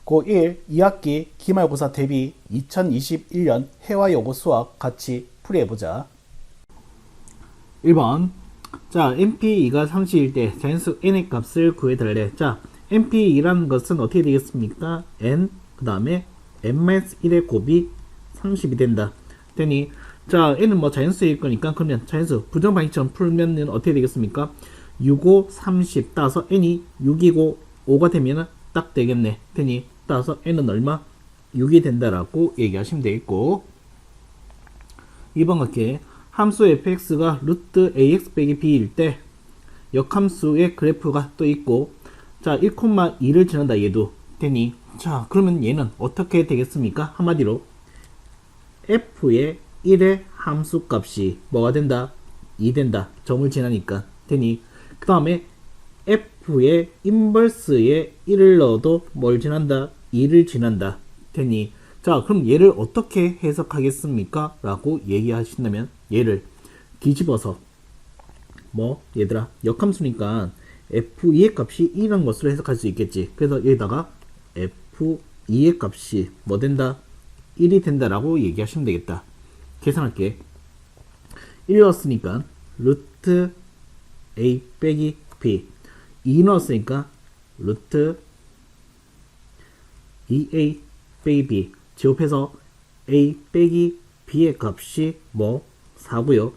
고1 2학기 기말고사 대비 2021년 회화여고 수학 같이 풀이해보자. 1번. 자, NP2가 30일 때 자연수 n의 값을 구해달래. 자, NP2라는 것은 어떻게 되겠습니까? n, 그 다음에 n-1의 곱이 30이 된다. 되니, 자, n은 뭐 자연수일 거니까, 그러면 자연수, 부정방식처럼 풀면은 어떻게 되겠습니까? 6, 5, 30 따서 n이 6이고 5가 되면은 딱 되겠네. 되니, 따라서 n은 얼마? 6이 된다라고 얘기하시면 되겠고, 2번 갈게. 함수 fx가 루트 ax 빼기 b일 때 역함수의 그래프가 또 있고, 자, 1,2를 지난다 얘도 되니, 자, 그러면 얘는 어떻게 되겠습니까? 한마디로 f의 1의 함수값이 뭐가 된다? 2 된다. 점을 지나니까 되니, 그 다음에 f의 인버스에 1을 넣어도 뭘 지난다? 2를 지난다. 되니, 자, 그럼 얘를 어떻게 해석하겠습니까? 라고 얘기하신다면 얘를 뒤집어서 뭐 얘들아 역함수니까 f2의 값이 2라는 것으로 해석할 수 있겠지. 그래서 여기다가 f2의 값이 뭐 된다? 1이 된다라고 얘기하시면 되겠다. 계산할게. 1 넣었으니까 루트 a 빼기 b, 2 넣었으니까 루트 2a 빼기 b, 제곱해서 a 빼기 b의 값이 뭐 4고요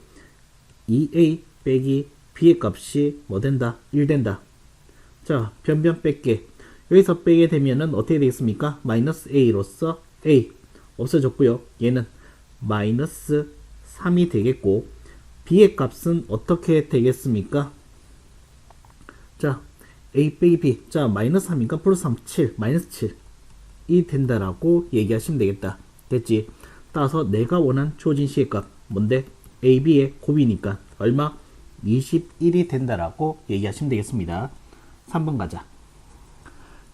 2a 빼기 b의 값이 뭐 된다? 1 된다. 자, 변변 뺄게. 여기서 빼게 되면은 어떻게 되겠습니까? 마이너스 a로서 a 없어졌고요. 얘는 마이너스 3이 되겠고, b의 값은 어떻게 되겠습니까? 자, a 빼기 b. 자, 마이너스 3이니까 플러스 3, 7, 마이너스 7이 된다라고 얘기하시면 되겠다. 됐지? 따라서 내가 원한 초진 시의 값 뭔데? a, b의 곱이니까 얼마? 21이 된다라고 얘기하시면 되겠습니다. 3번 가자.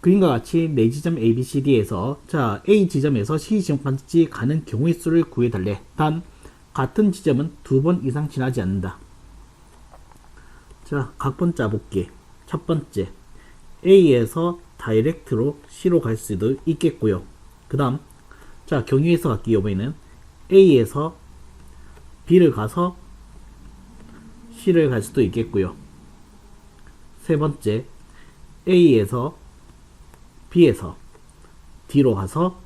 그림과 같이 네 지점 A, B, C, D에서 자, A 지점에서 C 지점까지 가는 경우의 수를 구해달래. 단 같은 지점은 2번 이상 지나지 않는다. 자, 각본 짜볼게. 첫 번째, A에서 다이렉트로 C로 갈 수도 있겠고요. 그 다음, 자, 경유해서 갈게요. 이번에는 A에서 B를 가서 C를 갈 수도 있겠고요. 세 번째, A에서 B에서 D로 가서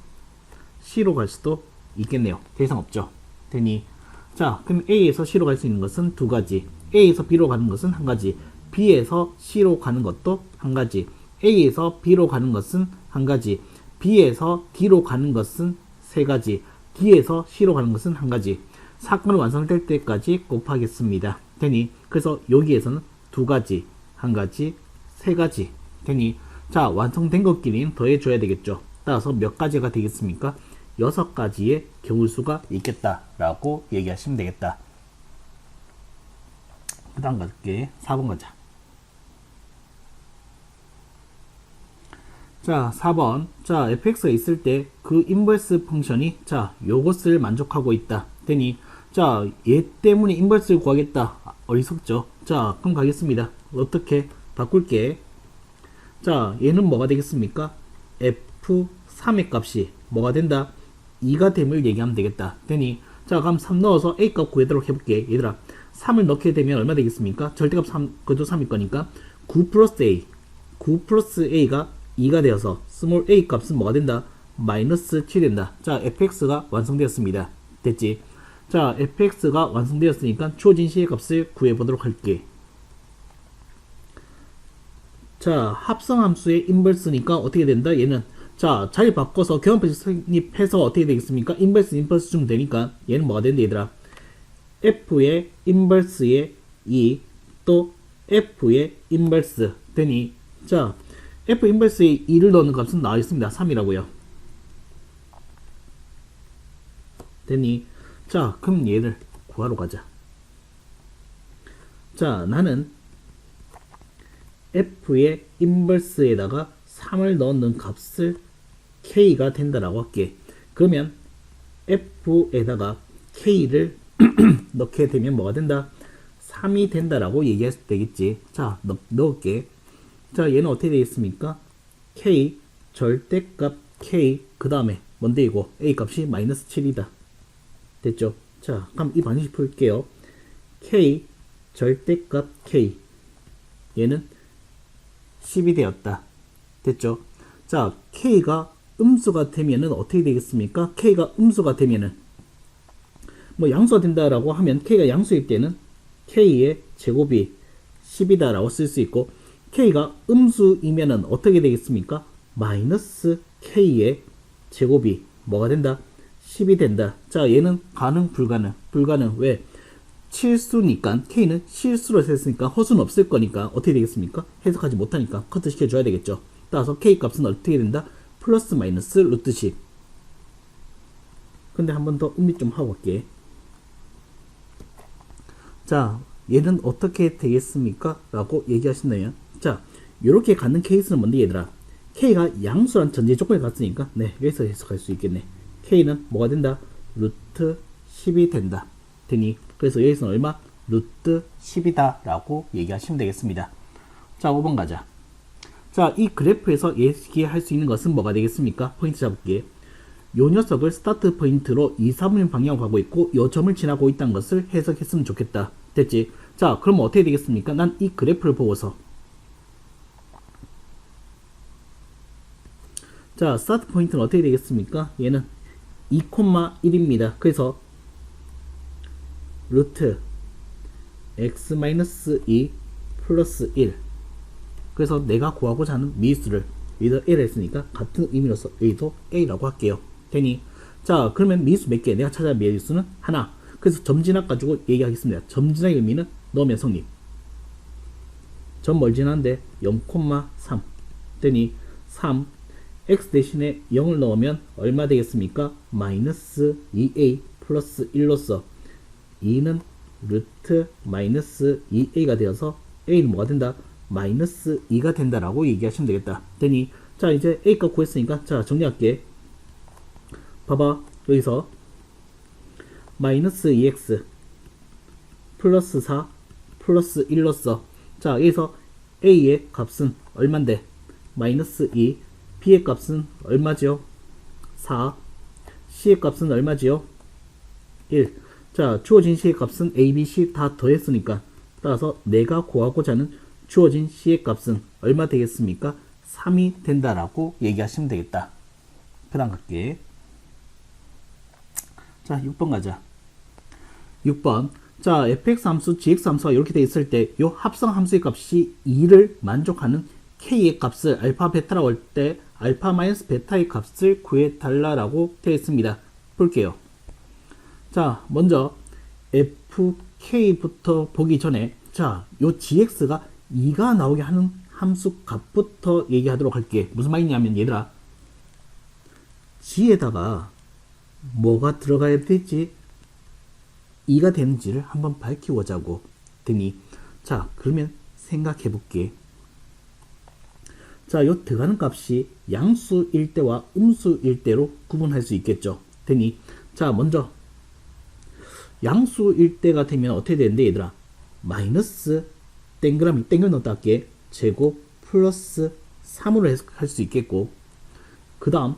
C로 갈 수도 있겠네요. 더 이상 없죠. 되니, 자, 그럼 A에서 C로 갈 수 있는 것은 두 가지, A에서 B로 가는 것은 한 가지, B에서 C로 가는 것도 한 가지, A에서 B로 가는 것은 한 가지, B에서 D로 가는 것은 세 가지, D에서 C로 가는 것은 한 가지. 사건이 완성될 때까지 곱하겠습니다. 되니, 그래서 여기에서는 두 가지, 한 가지, 세 가지 되니, 자, 완성된 것끼리는 더해줘야 되겠죠. 따라서 몇 가지가 되겠습니까? 6가지의 경우수가 있겠다라고 얘기하시면 되겠다. 그 다음 갈게. 4번 가자. 자, 4번. 자, fx가 있을 때 그 인버스 펑션이 자, 요것을 만족하고 있다. 되니, 자, 얘 때문에 인버스를 구하겠다. 어리석죠? 자, 그럼 가겠습니다. 어떻게 바꿀게. 자, 얘는 뭐가 되겠습니까? f3의 값이 뭐가 된다? 2가 됨을 얘기하면 되겠다. 되니, 자, 그럼 3 넣어서 a 값 구해도록 해볼게. 얘들아, 3을 넣게 되면 얼마 되겠습니까? 절대값 3, 그것도 3일 거니까 9 플러스 a, 9 플러스 a가 2가 되어서 스몰 a 값은 뭐가 된다? 마이너스 7이 된다. 자, fx가 완성되었습니다. 됐지? 자, fx가 완성되었으니까 초진 시의 값을 구해보도록 할게. 자, 합성함수의 인버스니까 어떻게 된다? 얘는 자, 자리 바꿔서 교환표시 성립해서 어떻게 되겠습니까? 인버스 주면 되니까 얘는 뭐가 된다 얘들아? f의 인버스의 2 또 f의 인버스 되니, 자, f 인버스의 2를 넣는 값은 나와 있습니다. 3이라고요. 되니, 자, 그럼 얘를 구하러 가자. 자, 나는 f의 인버스에다가 3을 넣는 값을 k가 된다라고 할게. 그러면 f에다가 k를 넣게 되면 뭐가 된다? 3이 된다라고 얘기할 수 되겠지. 자, 넣을게. 자, 얘는 어떻게 되겠습니까? k 절대값 k 그 다음에 뭔데 이거 a 값이 마이너스 7이다. 됐죠? 자, 그럼 이 방식 풀게요. k 절대값 k 얘는 10이 되었다. 됐죠? 자, k가 음수가 되면은 어떻게 되겠습니까? k가 음수가 되면은 뭐 양수가 된다라고 하면 k가 양수일 때는 k의 제곱이 10이다 라고 쓸 수 있고, k가 음수이면은 어떻게 되겠습니까? 마이너스 k의 제곱이 뭐가 된다? 10이 된다. 자, 얘는 가능 불가능? 불가능. 왜? 실수니까 k는 실수로 했으니까 허수는 없을 거니까 어떻게 되겠습니까? 해석하지 못하니까 커트 시켜줘야 되겠죠. 따라서 k 값은 어떻게 된다? 플러스 마이너스 루트 10. 근데 한 번 더 음미 좀 하고 갈게. 자, 얘는 어떻게 되겠습니까? 라고 얘기하신다면, 자, 요렇게 갖는 케이스는 뭔데 얘들아? k가 양수란 전제 조건에 갔으니까 네, 여기서 해석할 수 있겠네. k는 뭐가 된다? 루트 10이 된다. 되니 그래서 여기서는 얼마? 루트 10이다 라고 얘기하시면 되겠습니다. 자, 5번 가자. 자, 이 그래프에서 예기할 수 있는 것은 뭐가 되겠습니까? 포인트 잡을게. 요 녀석을 스타트 포인트로 2, 3일 방향으로 가고 있고 요 점을 지나고 있다는 것을 해석했으면 좋겠다. 됐지? 자, 그럼 어떻게 되겠습니까? 난 이 그래프를 보고서, 자, 스타트 포인트는 어떻게 되겠습니까? 얘는 2,1입니다. 그래서 루트 x-2 플러스 1. 그래서 내가 구하고자 하는 미수를 여기다 L 했으니까 같은 의미로서 여기도 A라고 할게요. 되니? 자, 그러면 미수 몇 개? 내가 찾아야 미수는 하나. 그래서 점진학 가지고 얘기하겠습니다. 점진학의 의미는 넣으면 성립. 점 뭘 지나는데 0,3 되니 3 x 대신에 0을 넣으면 얼마 되겠습니까? 마이너스 2a 플러스 1로서 2는 루트 마이너스 2a가 되어서 a는 뭐가 된다? 마이너스 2가 된다라고 얘기하시면 되겠다. 되니? 자, 이제 a 값 구했으니까 자, 정리할게. 봐봐, 여기서 마이너스 2x 플러스 4 플러스 1로서, 자, 여기서 a의 값은 얼만데? 마이너스 2. b의 값은 얼마지요? 4. c의 값은 얼마지요? 1. 자, 주어진 c의 값은 a, b, c 다 더했으니까 따라서 내가 구하고자 하는 주어진 c의 값은 얼마 되겠습니까? 3이 된다라고 얘기하시면 되겠다. 그 다음 갈게. 자, 6번 가자. 6번. 자, fx 함수, gx 함수가 이렇게 돼 있을 때 요 합성 함수의 값이 2를 만족하는 k의 값을 알파 베타라고 할 때 알파 마이너스 베타의 값을 구해달라라고 되어 있습니다. 볼게요. 자, 먼저 fk부터 보기 전에 자, 요 gx가 2가 나오게 하는 함수 값부터 얘기하도록 할게. 무슨 말이냐면 얘들아, g에다가 뭐가 들어가야 되지? 2가 되는지를 한번 밝히고자고 되니, 자, 그러면 생각해 볼게. 자, 요 들어가는 값이 양수일 때와 음수일 때로 구분할 수 있겠죠. 되니, 자, 먼저 양수일 때가 되면 어떻게 되는데 얘들아, 마이너스 땡그라미 땡겨 넣었다 할게. 제곱 플러스 3으로 해석할 수 있겠고, 그 다음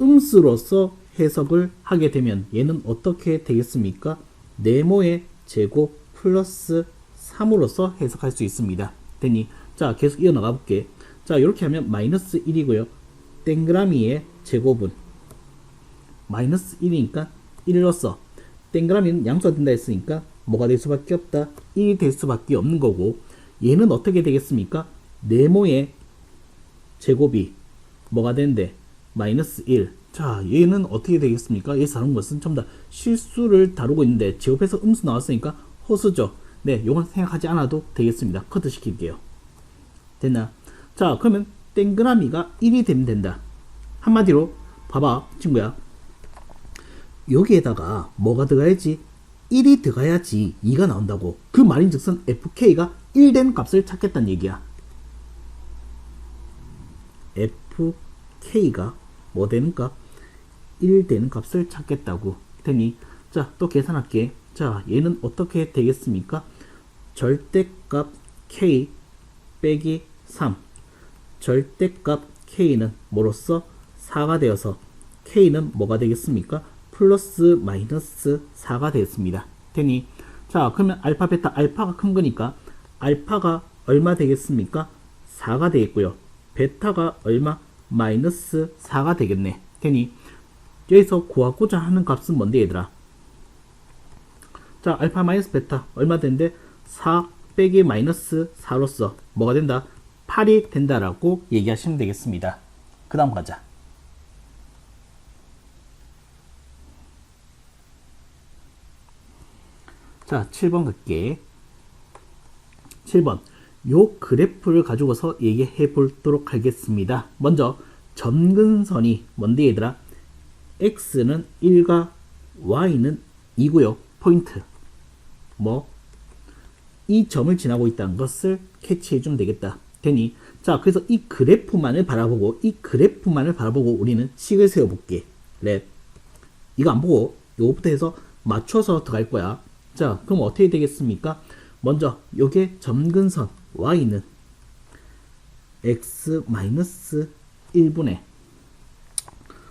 음수로서 해석을 하게 되면 얘는 어떻게 되겠습니까? 네모의 제곱 플러스 3으로서 해석할 수 있습니다. 되니? 자, 계속 이어나가 볼게. 자, 이렇게 하면 마이너스 1이고요. 땡그라미의 제곱은 마이너스 1이니까 1로서 땡그라미는 양수가 된다 했으니까 뭐가 될 수밖에 없다? 1이 될 수밖에 없는 거고, 얘는 어떻게 되겠습니까? 네모의 제곱이 뭐가 되는데? 마이너스 1. 자, 얘는 어떻게 되겠습니까? 여기서 다룬 것은 전부 다 실수를 다루고 있는데 제곱해서 음수 나왔으니까 허수죠. 네, 요건 생각하지 않아도 되겠습니다. 커트 시킬게요. 됐나? 자, 그러면 땡그라미가 1이 되면 된다. 한마디로 봐봐 친구야, 여기에다가 뭐가 들어가야지? 1이 들어가야지 2가 나온다고. 그 말인즉슨 fk가 1 된 값을 찾겠다는 얘기야. fk가 뭐 되는 값? 1 되는 값을 찾겠다고. 되니? 자, 또 계산할게. 자, 얘는 어떻게 되겠습니까? 절대값 k 빼기 3 절대값 k는 뭐로써 4가 되어서 k는 뭐가 되겠습니까? 플러스 마이너스 4가 되겠습니다. 되니 자 그러면 알파 베타 알파가 큰 거니까 알파가 얼마 되겠습니까? 4가 되겠고요. 베타가 얼마? 마이너스 4가 되겠네. 되니 여기서 구하고자 하는 값은 뭔데 얘들아? 자 알파 마이너스 베타 얼마 되는데 4 빼기 마이너스 4로서 뭐가 된다? 8이 된다라고 얘기하시면 되겠습니다. 그 다음 가자. 자 7번 갈게. 7번 요 그래프를 가지고서 얘기해 보도록 하겠습니다. 먼저 점근선이 뭔데 얘들아? x는 1과 y는 2고요. 포인트 뭐 이 점을 지나고 있다는 것을 캐치해 주면 되겠다. 되니 자 그래서 이 그래프만을 바라보고 우리는 식을 세워 볼게. 렛 이거 안 보고 요거부터 해서 맞춰서 들어갈 거야. 자 그럼 어떻게 되겠습니까? 먼저 요게 점근선 y는 x 마이너스 1분의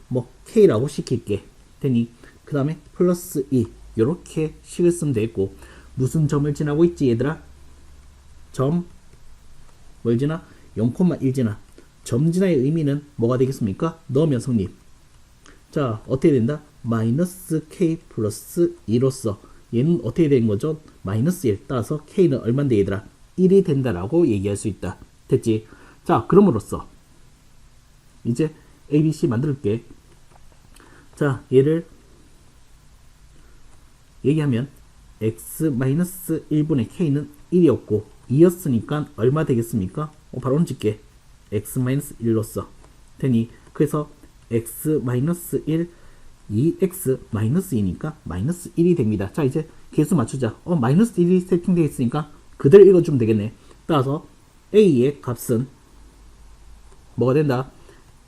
뭐 k라고 시킬게. 되니 그 다음에 플러스 2 요렇게 식을 쓰면 되겠고 무슨 점을 지나고 있지 얘들아? 점 뭘 지나? 0,1 지나. 점 지나의 의미는 뭐가 되겠습니까? 넣으면 성립. 자 어떻게 된다? 마이너스 k 플러스 2로서 얘는 어떻게 된 거죠? 마이너스 1 따라서 k는 얼만데 얘들아? 1이 된다라고 얘기할 수 있다. 됐지? 자 그럼으로써 이제 ABC 만들게. 자 얘를 얘기하면 x-1분의 k는 1이었고 2였으니까 얼마 되겠습니까? 바로 얹을게. x-1로서 되니 그래서 x-1 2x-2니까 마이너스 1이 됩니다. 자 이제 개수 맞추자. 마이너스 1이 세팅되어 있으니까 그대로 읽어주면 되겠네. 따라서 a의 값은 뭐가 된다?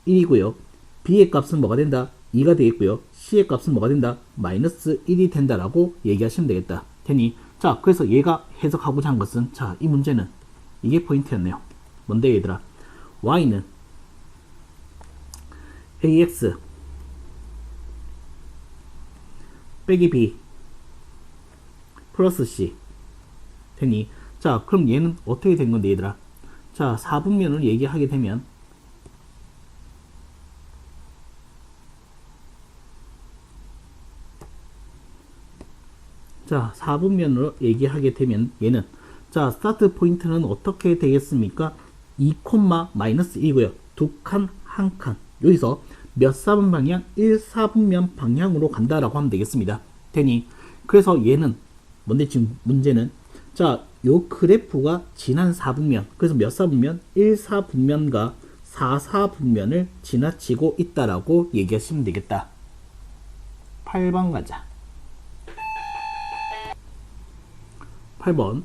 1이고요. b의 값은 뭐가 된다? 2가 되겠고요. c의 값은 뭐가 된다? 마이너스 1이 된다라고 얘기하시면 되겠다. 되니 자 그래서 얘가 해석하고자 한 것은 자 이 문제는 이게 포인트였네요. 뭔데 얘들아? y는 ax 빼기 b 플러스 c 되니 자 그럼 얘는 어떻게 된 건데 얘들아? 자 4분면을 얘기하게 되면 자 4분면으로 얘기하게 되면 얘는 자 스타트 포인트는 어떻게 되겠습니까? 2, 마이너스 1이고요. 두 칸, 한 칸. 여기서 몇 4분 방향? 1, 4분면 방향으로 간다라고 하면 되겠습니다. 되니 그래서 얘는 뭔데 지금 문제는 자 요 그래프가 지난 4분면 그래서 몇 4분면? 1, 4분면과 4, 4분면을 지나치고 있다라고 얘기하시면 되겠다. 8번 가자. 8번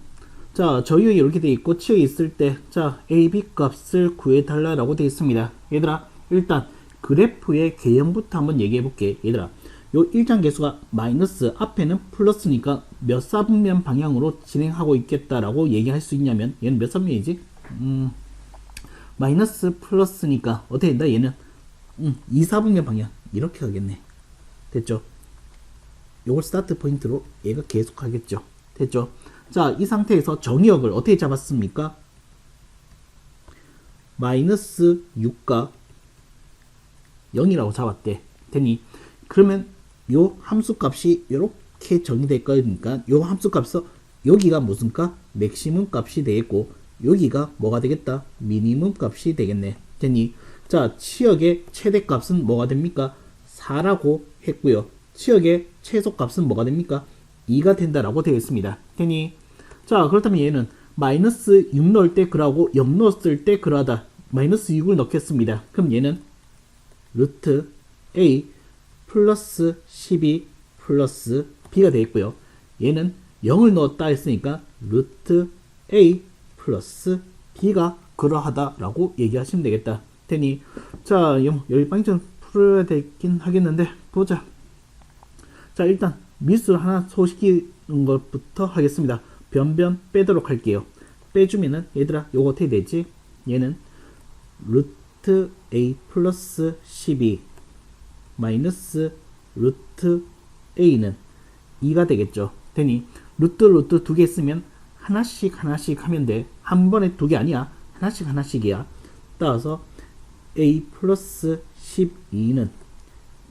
자 저희가 이렇게 돼 있고 치어 있을 때 자 AB 값을 구해달라고 되어 있습니다. 얘들아 일단 그래프의 개형부터 한번 얘기해 볼게. 얘들아 요 일장 개수가 마이너스 앞에는 플러스니까 몇 4분면 방향으로 진행하고 있겠다라고 얘기할 수 있냐면 얘는 몇 4분면이지? 마이너스 플러스니까 어떻게 된다? 얘는 2, 4분면 방향 이렇게 가겠네. 됐죠? 요걸 스타트 포인트로 얘가 계속 하겠죠. 됐죠? 자, 이 상태에서 정의역을 어떻게 잡았습니까? 마이너스 6과 0이라고 잡았대. 되니 그러면 요 함수값이 이렇게 정의될 거니까 요 함수값에서 여기가 무슨 값? 맥시멈 값이 되겠고 여기가 뭐가 되겠다? 미니멈 값이 되겠네. 되니 자 치역의 최대값은 뭐가 됩니까? 4라고 했고요. 치역의 최소값은 뭐가 됩니까? 2가 된다라고 되어 있습니다. 되니 자 그렇다면 얘는 마이너스 6 넣을 때 그라고 0 넣었을 때 그라다. 마이너스 6을 넣겠습니다. 그럼 얘는 루트 a 플러스 12 플러스 b가 되겠고요. 얘는 0을 넣었다 했으니까 루트 a 플러스 b가 그러하다라고 얘기하시면 되겠다. 되니 자 여기 빵점 풀어야 되긴 하겠는데 보자. 자 일단 미술 하나 소시키는 것부터 하겠습니다. 변변 빼도록 할게요. 빼주면은 얘들아 요거 어떻게 되지? 얘는 루트 a 플러스 12 마이너스 루트 a는 2가 되겠죠. 되니 루트 두 개 쓰면 하나씩 하면 돼. 한 번에 두 개 아니야. 하나씩이야. 따라서 a 플러스 12는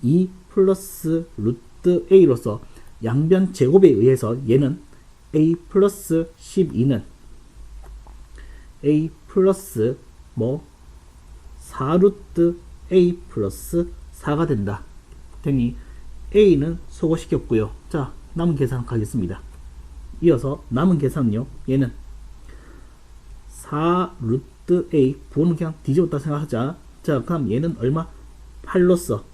2 플러스 루트 a로서 양변 제곱에 의해서 얘는 a 플러스 12는 a 플러스 4루트 a 플러스 4가 된다. 되니 a는 소거시켰고요. 자, 남은 계산 가겠습니다. 이어서 남은 계산은요. 얘는 4루트 a 부호는 그냥 뒤집었다 생각하자. 자, 그럼 얘는 얼마? 8로서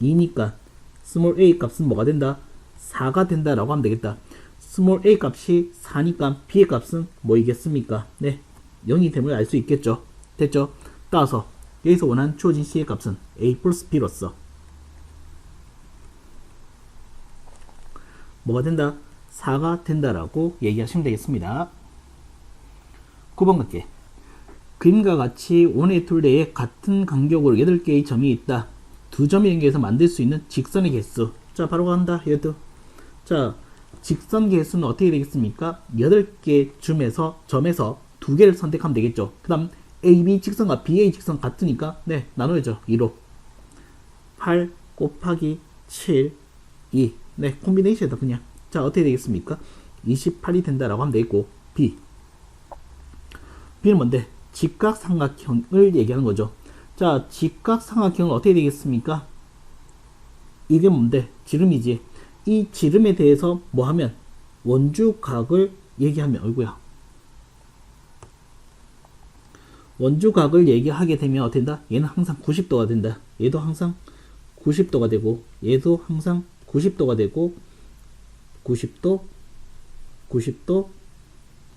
2니까 스몰 a 값은 뭐가 된다? 4가 된다라고 하면 되겠다. 스몰 a 값이 4니까 b의 값은 뭐이겠습니까? 네, 0이 됨을 알 수 있겠죠. 됐죠? 따라서 여기서 원하는 주어진 c의 값은 a 플러스 b로서 뭐가 된다? 4가 된다라고 얘기하시면 되겠습니다. 9번 갈게. 그림과 같이 원의 둘레에 같은 간격으로 8개의 점이 있다. 두 점이 연결해서 만들 수 있는 직선의 개수. 자, 바로 간다. 얘도. 자, 직선 개수는 어떻게 되겠습니까? 8개 점에서 2개를 선택하면 되겠죠. 그 다음 AB 직선과 BA 직선 같으니까 네, 나눠야죠. 2로 8 곱하기 7 2. 네, 콤비네이션이다 그냥. 자, 어떻게 되겠습니까? 28이 된다라고 하면 되겠고, B는 뭔데? 직각삼각형을 얘기하는 거죠. 자, 직각삼각형은 어떻게 되겠습니까? 이게 뭔데? 지름이지. 이 지름에 대해서 뭐 하면? 원주각을 얘기하면, 어이구야. 원주각을 얘기하게 되면 어떻게 된다? 얘는 항상 90도가 된다. 얘도 항상 90도가 되고, 얘도 항상 90도가 되고, 90도, 90도,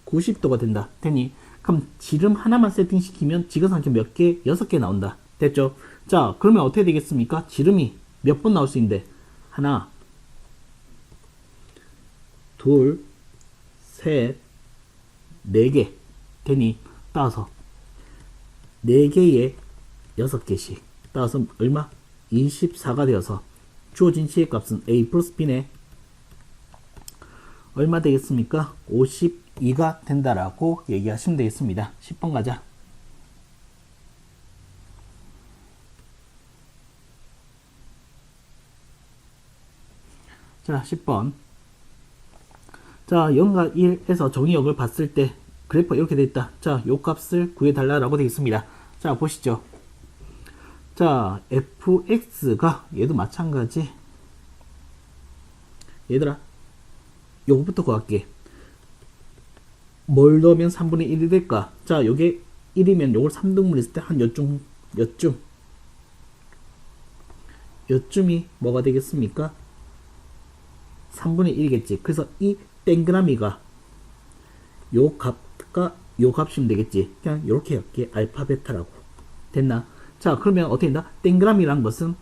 90도가 된다. 되니, 그럼 지름 하나만 세팅시키면 직선삼각형 몇 개? 6개 나온다. 됐죠? 자, 그러면 어떻게 되겠습니까? 지름이 몇 번 나올 수 있는데? 하나, 둘, 셋, 4개. 되니, 따라서 4개에 6개씩. 따라서 얼마? 24가 되어서 주어진 c의 값은 a 플러스 b네. 얼마 되겠습니까? 52가 된다라고 얘기하시면 되겠습니다. 10번 가자. 자, 10번. 자, 0과 1에서 정의역을 봤을 때 그래프가 이렇게 되어 있다. 자, 요 값을 구해달라고 되어 있습니다. 자, 보시죠. 자, fx가 얘도 마찬가지. 얘들아, 요거부터 구할게. 뭘 넣으면 3분의 1이 될까? 자, 요게 1이면 요걸 3등분 했을 때 한 요쯤이 뭐가 되겠습니까? 3분의 1이겠지. 그래서 이 땡그라미가 요 값과 요 값이면 되겠지. 그냥 요렇게 할게. 알파 베타라고. 됐나? 자, 그러면 어떻게 된다? 땡그라미란 것은,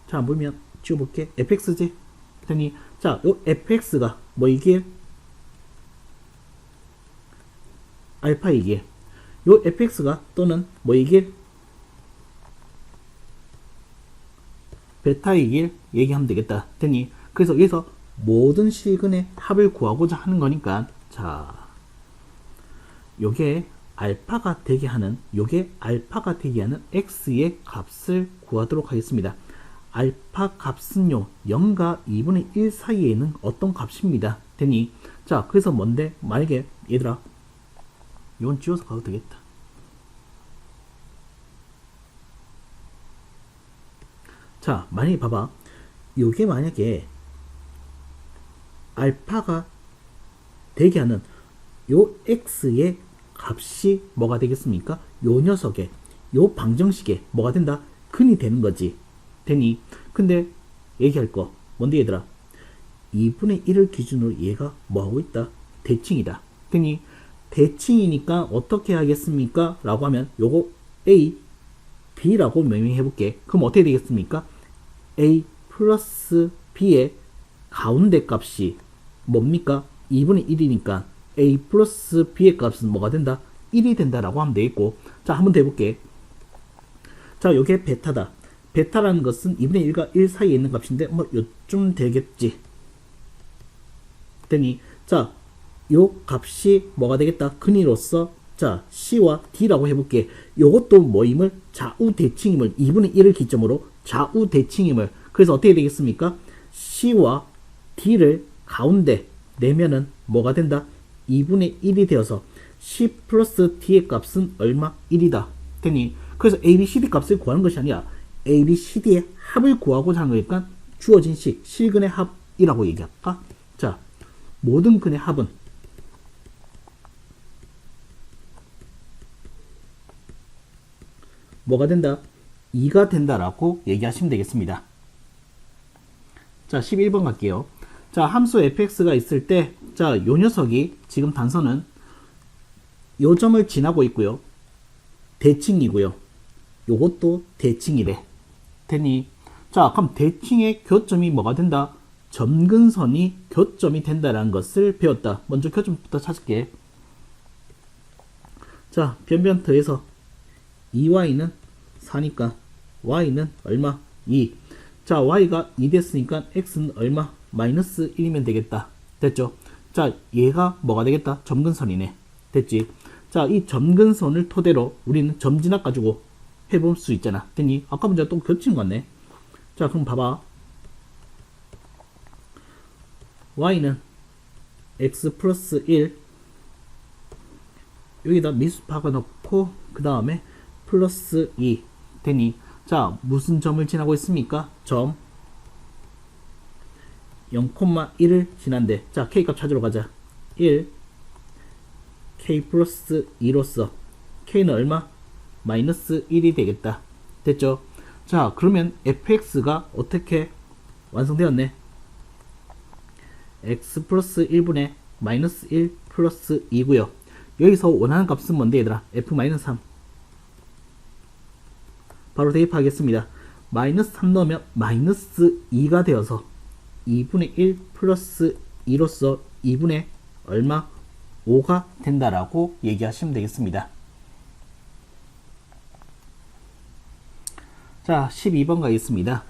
자, 보면 지워볼게. fx지? 그랬더니, 자, 요 fx가 뭐이길? 알파이길. 요 fx가 또는 뭐이길? 베타이길 얘기하면 되겠다. 됐니? 그래서 여기서 모든 시근의 합을 구하고자 하는 거니까, 자, 요게 알파가 되게 하는 x의 값을 구하도록 하겠습니다. 알파 값은요 0과 2분의 1 사이에 있는 어떤 값입니다. 되니, 자, 그래서 뭔데? 만약에 얘들아, 이건 지워서 가도 되겠다. 자, 만약에 봐봐. 요게 만약에 알파가 되게 하는 요 x의 값이 뭐가 되겠습니까? 요 녀석의 요 방정식에 뭐가 된다? 근이 되는 거지. 되니, 근데 얘기할 거 뭔데 얘들아? 2분의 1을 기준으로 얘가 뭐하고 있다? 대칭이다. 되니 대칭이니까 어떻게 하겠습니까? 라고 하면 요거 a, b라고 명명해 볼게. 그럼 어떻게 되겠습니까? a 플러스 b의 가운데 값이 뭡니까? 2분의 1이니까 a 플러스 b의 값은 뭐가 된다? 1이 된다라고 하면 되겠고, 자, 한번 더 해볼게. 자, 요게 베타다. 베타라는 것은 2분의 1과 1 사이에 있는 값인데, 뭐, 요쯤 되겠지. 되니, 자, 요 값이 뭐가 되겠다? 근이로서, 자, C와 D라고 해볼게. 요것도 뭐임을? 좌우 대칭임을, 2분의 1을 기점으로 좌우 대칭임을. 그래서 어떻게 되겠습니까? C와 D를 가운데 내면은 뭐가 된다? 2분의 1이 되어서 C 플러스 D의 값은 얼마? 1이다. 되니, 그래서 A, B, C, D 값을 구하는 것이 아니라 A, B, C, D의 합을 구하고자 하는 거니까 주어진 식, 실근의 합이라고 얘기할까? 자, 모든 근의 합은 뭐가 된다? 2가 된다라고 얘기하시면 되겠습니다. 자, 11번 갈게요. 자, 함수 fx가 있을 때, 자, 요 녀석이 지금 단선은 요 점을 지나고 있고요. 대칭이고요. 요것도 대칭이래. 되니, 자, 그럼 대칭의 교점이 뭐가 된다? 점근선이 교점이 된다라는 것을 배웠다. 먼저 교점부터 찾을게. 자, 변변 더해서 2y는 4니까 y는 얼마? 2. 자, y가 2 됐으니까 x는 얼마? 마이너스 1이면 되겠다. 됐죠? 자, 얘가 뭐가 되겠다? 점근선이네. 됐지? 자, 이 점근선을 토대로 우리는 점진학 가지고 해볼 수 있잖아. 됐니? 아까 문제가 또 겹친 것 같네. 자, 그럼 봐봐. y는 x 플러스 1 여기다 미수 박아놓고 그 다음에 플러스 2 되니, 자, 무슨 점을 지나고 있습니까? 점 0,1을 지난데, 자, k값 찾으러 가자. 1 k 플러스 2로서 k는 얼마? 마이너스 1이 되겠다. 됐죠? 자, 그러면 fx가 어떻게 완성되었네? x 플러스 1분의 마이너스 1 플러스 2고요. 여기서 원하는 값은 뭔데 얘들아? f-3 바로 대입하겠습니다. 마이너스 3 넣으면 마이너스 2가 되어서 2분의 1 플러스 2로서 2분의 얼마? 5가 된다라고 얘기하시면 되겠습니다. 자, 12번 가겠습니다.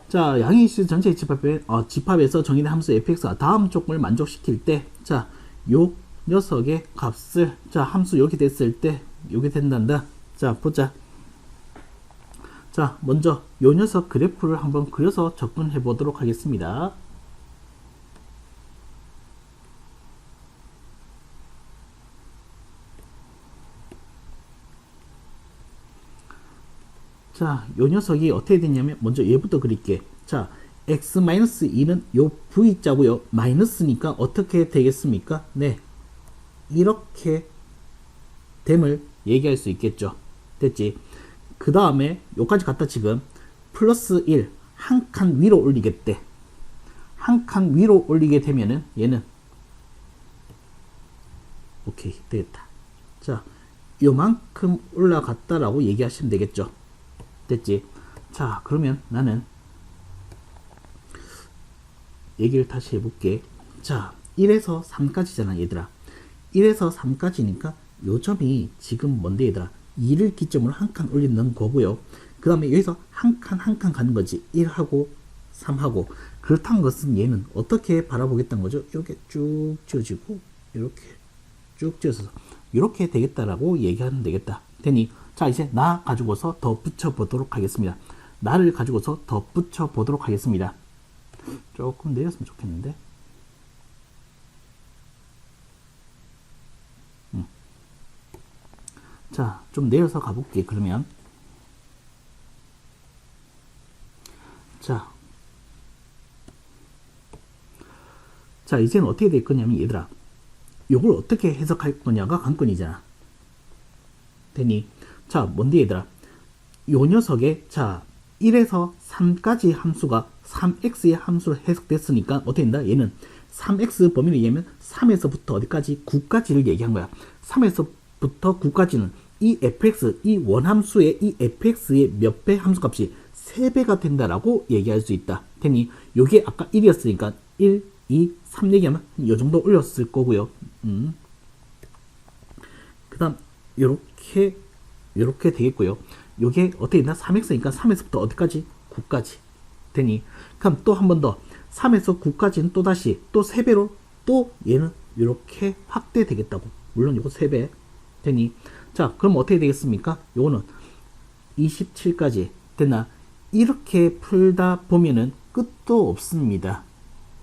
자, 양의실 전체 집합에서 정의된 함수 fx가 다음 조건을 만족시킬 때, 자, 요 녀석의 값을, 자, 함수 이렇게 됐을 때 요게 된단다. 자, 보자. 자, 먼저 요 녀석 그래프를 한번 그려서 접근해 보도록 하겠습니다. 자, 요 녀석이 어떻게 되냐면, 먼저 얘부터 그릴게. 자, x-2는 요 v자고요. 마이너스니까 어떻게 되겠습니까? 네, 이렇게 됨을 얘기할 수 있겠죠. 됐지? 그 다음에 요까지 갔다 지금 플러스 1 한 칸 위로 올리겠대. 한 칸 위로 올리게 되면은 얘는 오케이 되겠다. 자, 요만큼 올라갔다라고 얘기하시면 되겠죠. 됐지? 자, 그러면 나는 얘기를 다시 해볼게. 자, 1에서 3까지잖아 얘들아. 1에서 3까지니까 요 점이 지금 뭔데 얘들아? 2를 기점으로 한 칸 올리는 거고요. 그 다음에 여기서 한 칸 한 칸 가는 거지. 1하고 3하고. 그렇다는 것은 얘는 어떻게 바라보겠다는 거죠? 이렇게 쭉 지어지고 이렇게 쭉 지어서 이렇게 되겠다라고 얘기하면 되겠다. 되니, 자, 이제 나 가지고서 더 붙여보도록 하겠습니다. 나를 가지고서 더 붙여보도록 하겠습니다. 조금 내렸으면 좋겠는데. 자, 좀 내려서 가볼게. 그러면 자, 이제는 어떻게 될 거냐면 얘들아, 요걸 어떻게 해석할 거냐가 관건이잖아. 되니, 자, 뭔데 얘들아, 요 녀석의, 자, 1에서 3까지 함수가 3x의 함수로 해석됐으니까 어떻게 된다? 얘는 3x 범위를 얘기하면 3에서부터 어디까지? 9까지를 얘기한 거야. 3에서부터 9까지는 이 fx, 이 원함수의 이 fx의 몇 배 함수값이 3배가 된다라고 얘기할 수 있다. 되니, 요게 아까 1이었으니까 1, 2, 3 얘기하면 이 정도 올렸을 거고요. 그 다음 요렇게 되겠고요. 요게 어떻게 되나? 3x니까 3에서부터 어디까지? 9까지 되니, 그럼 또 한 번 더 3에서 9까지는 또 다시 또 3배로 또 얘는 이렇게 확대되겠다고. 물론 요거 3배 되니, 자 그럼 어떻게 되겠습니까? 요거는 27까지 됐나? 이렇게 풀다 보면은 끝도 없습니다.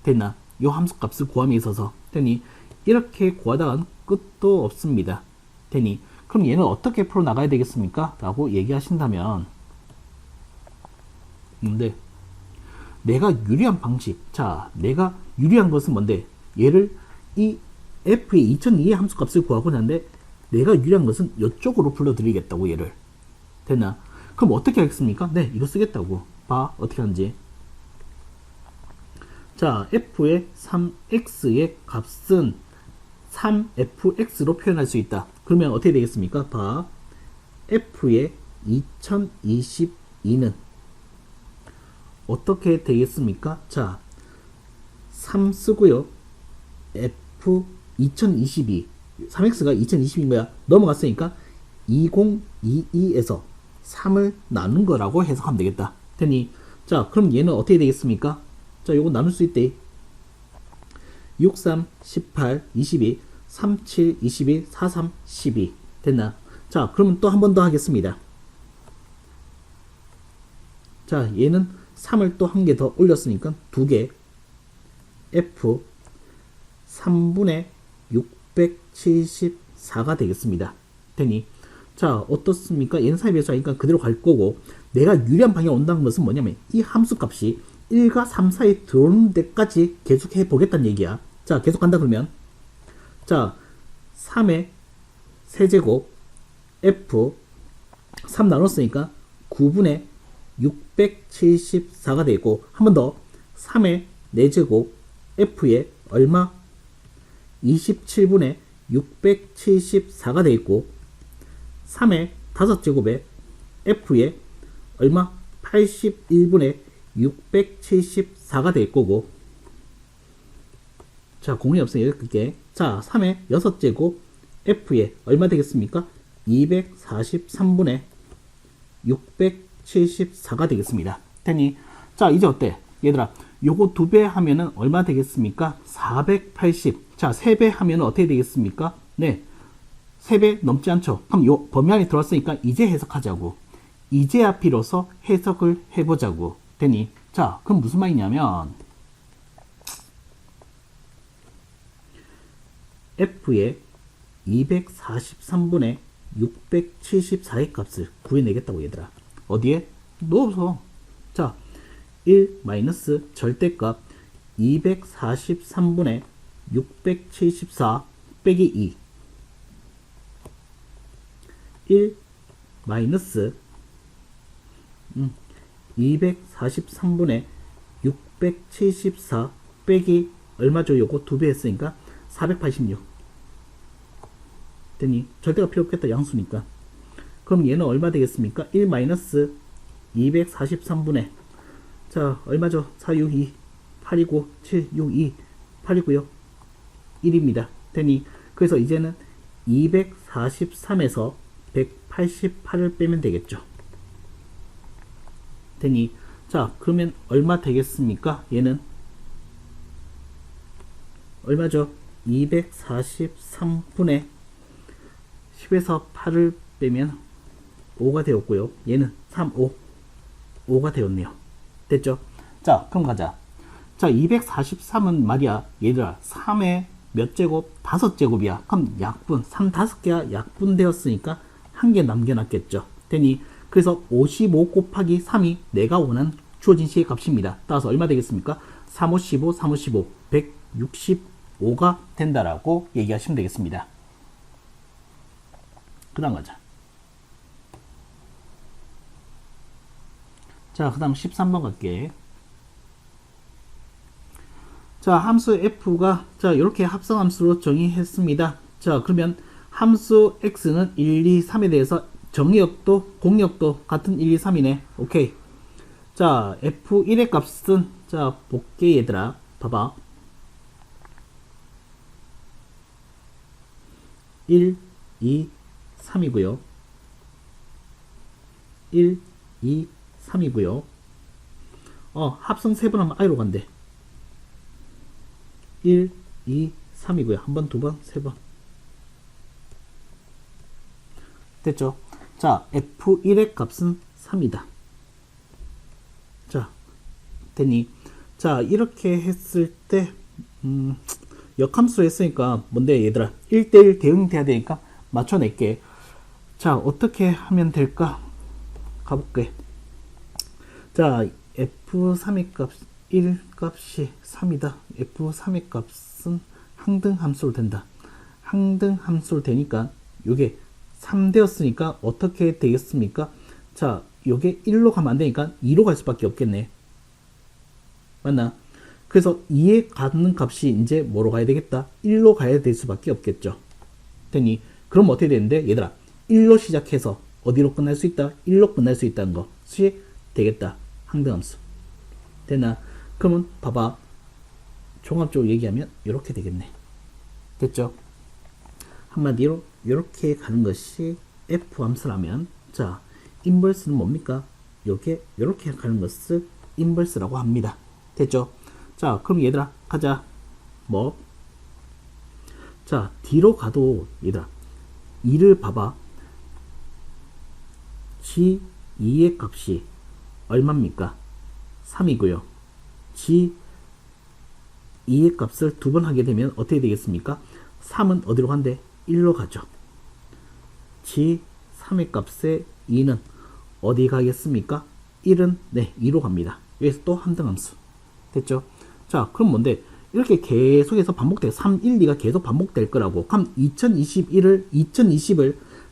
됐나? 요 함수 값을 구함에 있어서 되니, 이렇게 구하다간 끝도 없습니다. 되니, 그럼 얘는 어떻게 풀어 나가야 되겠습니까? 라고 얘기하신다면, 근데 내가 유리한 방식, 자 내가 유리한 것은 뭔데? 얘를 이 f의 2002의 함수 값을 구하고 난데, 내가 유리한 것은 이쪽으로 불러드리겠다고. 얘를 됐나? 그럼 어떻게 하겠습니까? 네, 이거 쓰겠다고. 봐, 어떻게 하는지. 자, f의 3x의 값은 3fx로 표현할 수 있다. 그러면 어떻게 되겠습니까? 봐, f의 2022는 어떻게 되겠습니까? 자, 3 쓰고요. f 2022, 3x가 2022인 거야. 넘어갔으니까 2022에서 3을 나눈 거라고 해석하면 되겠다. 되니, 자 그럼 얘는 어떻게 되겠습니까? 자 요거 나눌 수 있대. 6, 3, 18, 22, 3, 7, 21, 4, 3, 12 됐나? 자 그러면 또 한 번 더 하겠습니다. 자 얘는 3을 또 한 개 더 올렸으니까 2개, f 3분의 674가 되겠습니다. 되니, 자 어떻습니까? 얘는 4에 비해서 하니까 그대로 갈 거고, 내가 유리한 방향 온다는 것은 뭐냐면 이 함수 값이 1과 3 사이에 들어오는 데까지 계속 해보겠다는 얘기야. 자 계속 간다 그러면, 자 3의 세제곱 f 3 나눴으니까 9분의 674가 되고, 한 번 더 3의 4제곱 f에 얼마? 27분의 674가 되겠고, 3의 5제곱에 f에 얼마? 81분의 674가 될 거고, 자 공이 없으니까 그게, 자 3의 6제곱 f에 얼마 되겠습니까? 243분의 674가 되겠습니다. 되니, 자 이제 어때? 얘들아, 요거 2배 하면은 얼마 되겠습니까? 480. 자 3배 하면은 어떻게 되겠습니까? 네, 3배 넘지 않죠. 그럼 요 범위 안에 들어왔으니까 이제 해석하자고. 이제야 비로소 해석을 해보자고. 되니, 자 그럼 무슨 말이냐면, f의 243분의 674의 값을 구해내겠다고 얘들아. 어디에? 넣어서. 자 1 마이너스 절대값 243분의 674 빼기 2, 1 마이너스 243분의 674 빼기 얼마죠? 요거 2배 했으니까 486 되니, 절대가 필요 없겠다. 양수니까. 그럼 얘는 얼마 되겠습니까? 1 마이너스 243분의, 자 얼마죠? 462 829 762 8이고요 1입니다. 되니, 그래서 이제는 243에서 188을 빼면 되겠죠. 되니, 자 그러면 얼마 되겠습니까? 얘는 얼마죠? 243분의 10에서 8을 빼면 5가 되었고요. 얘는 3, 5가 되었네요. 됐죠? 자 그럼 가자. 자 243은 말이야 얘들아 3의 몇 제곱? 5제곱이야. 그럼 약분 3 5개가 약분 되었으니까 한 개 남겨놨겠죠. 되니, 그래서 55 곱하기 3이 내가 원하는 주어진 시의 값입니다. 따라서 얼마 되겠습니까? 3, 5, 15, 3, 5, 15 165가 된다라고 얘기하시면 되겠습니다. 그 다음 가자. 자 그 다음 13번 갈게. 자 함수 f가 자 이렇게 합성함수로 정의했습니다. 자 그러면 함수 x는 1, 2, 3에 대해서 정의역도 공역도 같은 1, 2, 3이네. 오케이. 자 f1의 값은 자 볼게 얘들아. 봐봐. 1, 2, 3이고요. 1, 2, 3이고요. 합성 3번 하면 i로 간대. 1, 2, 3이고요. 한 번, 두 번, 세 번. 됐죠? 자, F1의 값은 3이다. 자, 됐니? 자, 이렇게 했을 때, 역함수로 했으니까, 뭔데, 얘들아? 1대1 대응이 돼야 되니까, 맞춰낼게. 자, 어떻게 하면 될까? 가볼게. 자, F3의 값, 1 값이 3이다. F3의 값은 항등 함수로 된다. 항등 함수로 되니까, 요게 3 되었으니까, 어떻게 되겠습니까? 자, 요게 1로 가면 안 되니까, 2로 갈 수밖에 없겠네. 맞나? 그래서 2에 가는 값이 이제 뭐로 가야 되겠다? 1로 가야 될 수밖에 없겠죠. 됐니? 그럼 어떻게 되는데? 얘들아, 1로 시작해서 어디로 끝날 수 있다? 1로 끝날 수 있다는 거. 수익 되겠다. 항등함수. 됐나? 그러면 봐봐. 종합적으로 얘기하면 이렇게 되겠네. 됐죠? 한마디로 이렇게 가는 것이 F함수라면, 자, 인버스는 뭡니까? 요게 이렇게 가는 것을 인버스라고 합니다. 됐죠? 자, 그럼 얘들아, 가자. 뭐? 자, 뒤로 가도 얘들아, 2를 봐봐. G2의 값이 얼마입니까? 3이고요. G2의 값을 두 번 하게 되면 어떻게 되겠습니까? 3은 어디로 간대? 1로 가죠. G3의 값에 2는 어디 가겠습니까? 1은 네, 2로 갑니다. 여기서 또 함등함수. 됐죠? 자, 그럼 뭔데? 이렇게 계속해서 반복돼. 3, 1, 2가 계속 반복될 거라고. 그럼 2020을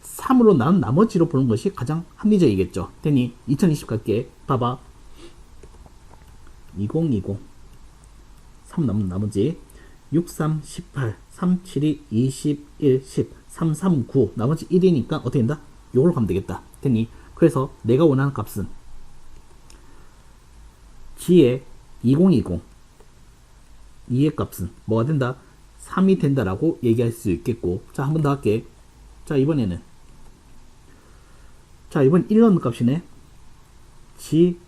3으로 난 나머지로 보는 것이 가장 합리적이겠죠. 되니 2020 갈게. 봐봐. 2020 3 남은 나머지 6, 3, 18 3, 7, 2, 21, 10 3, 3, 9 나머지 1이니까 어떻게 된다? 요걸로 가면 되겠다. 되니 그래서 내가 원하는 값은 G의 2020 2의 값은 뭐가 된다? 3이 된다라고 얘기할 수 있겠고, 자, 한 번 더 할게. 자, 이번에는 자, 이번 1 넣는 값이네. G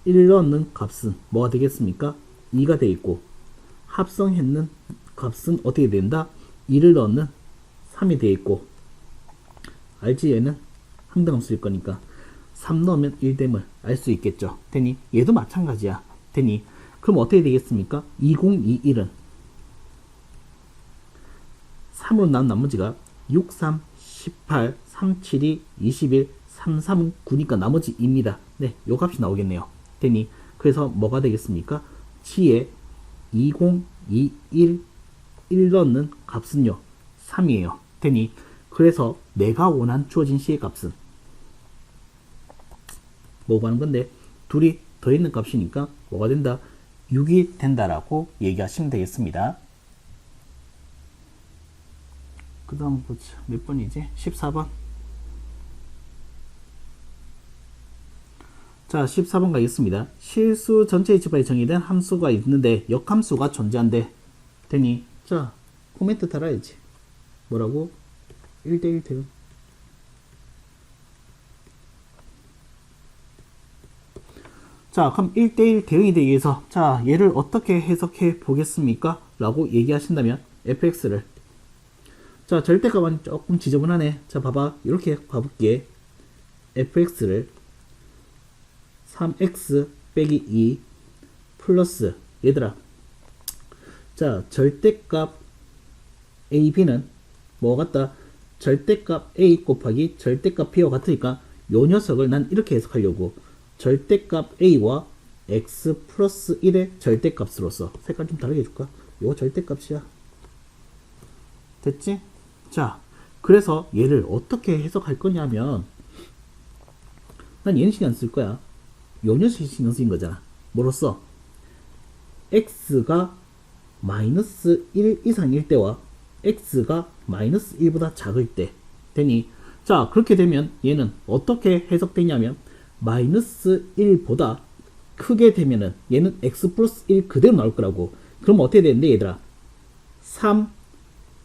1 넣는 값은 뭐가 되겠습니까? 2가 되어 있고, 합성했는 값은 어떻게 된다? 2를 넣는 3이 되어 있고, 알지? 얘는 항등함수일 거니까 3 넣으면 1됨을 알 수 있겠죠. 되니 얘도 마찬가지야. 되니 그럼 어떻게 되겠습니까? 2021은 3으로 나온 나머지가 6, 3, 18, 3, 7, 2, 21, 3, 3, 9니까 나머지 2입니다. 네, 요 값이 나오겠네요. 되니 그래서 뭐가 되겠습니까? G에 2021 1 넣는 값은요 3이에요. 되니 그래서 내가 원한 주어진 C의 값은 뭐가 하는 건데 둘이 더있는 값이니까 뭐가 된다? 6이 된다라고 얘기하시면 되겠습니다. 그 다음 보자. 몇 번이지? 14번. 자, 14번 가겠습니다. 실수 전체 H바에 정의된 함수가 있는데 역함수가 존재한대. 되니 자, 코멘트 달아야지. 뭐라고? 1대1 대응. 자, 그럼 1대1 대응이 되기 위해서 자, 얘를 어떻게 해석해 보겠습니까? 라고 얘기하신다면 fx를 자, 절대값은 조금 지저분하네. 자, 봐봐. 이렇게 가볼게. fx를 3x 빼기 2 플러스 얘들아, 자, 절대값 a, b는 뭐 같다? 절대값 a 곱하기 절대값 b와 같으니까 요 녀석을 난 이렇게 해석하려고 절대값 a와 x 플러스 1의 절대값으로서 색깔 좀 다르게 해줄까? 요거 절대값이야. 됐지? 자, 그래서 얘를 어떻게 해석할 거냐면 난 얘는 신경 쓸 거야. 요 녀석이 신경 쓰인 거잖아. 뭐로써? x가 마이너스 1 이상일 때와 x가 마이너스 1보다 작을 때 되니 자, 그렇게 되면 얘는 어떻게 해석되냐면 마이너스 1보다 크게 되면은 얘는 x 플러스 1 그대로 나올 거라고. 그럼 어떻게 되는데 얘들아? 3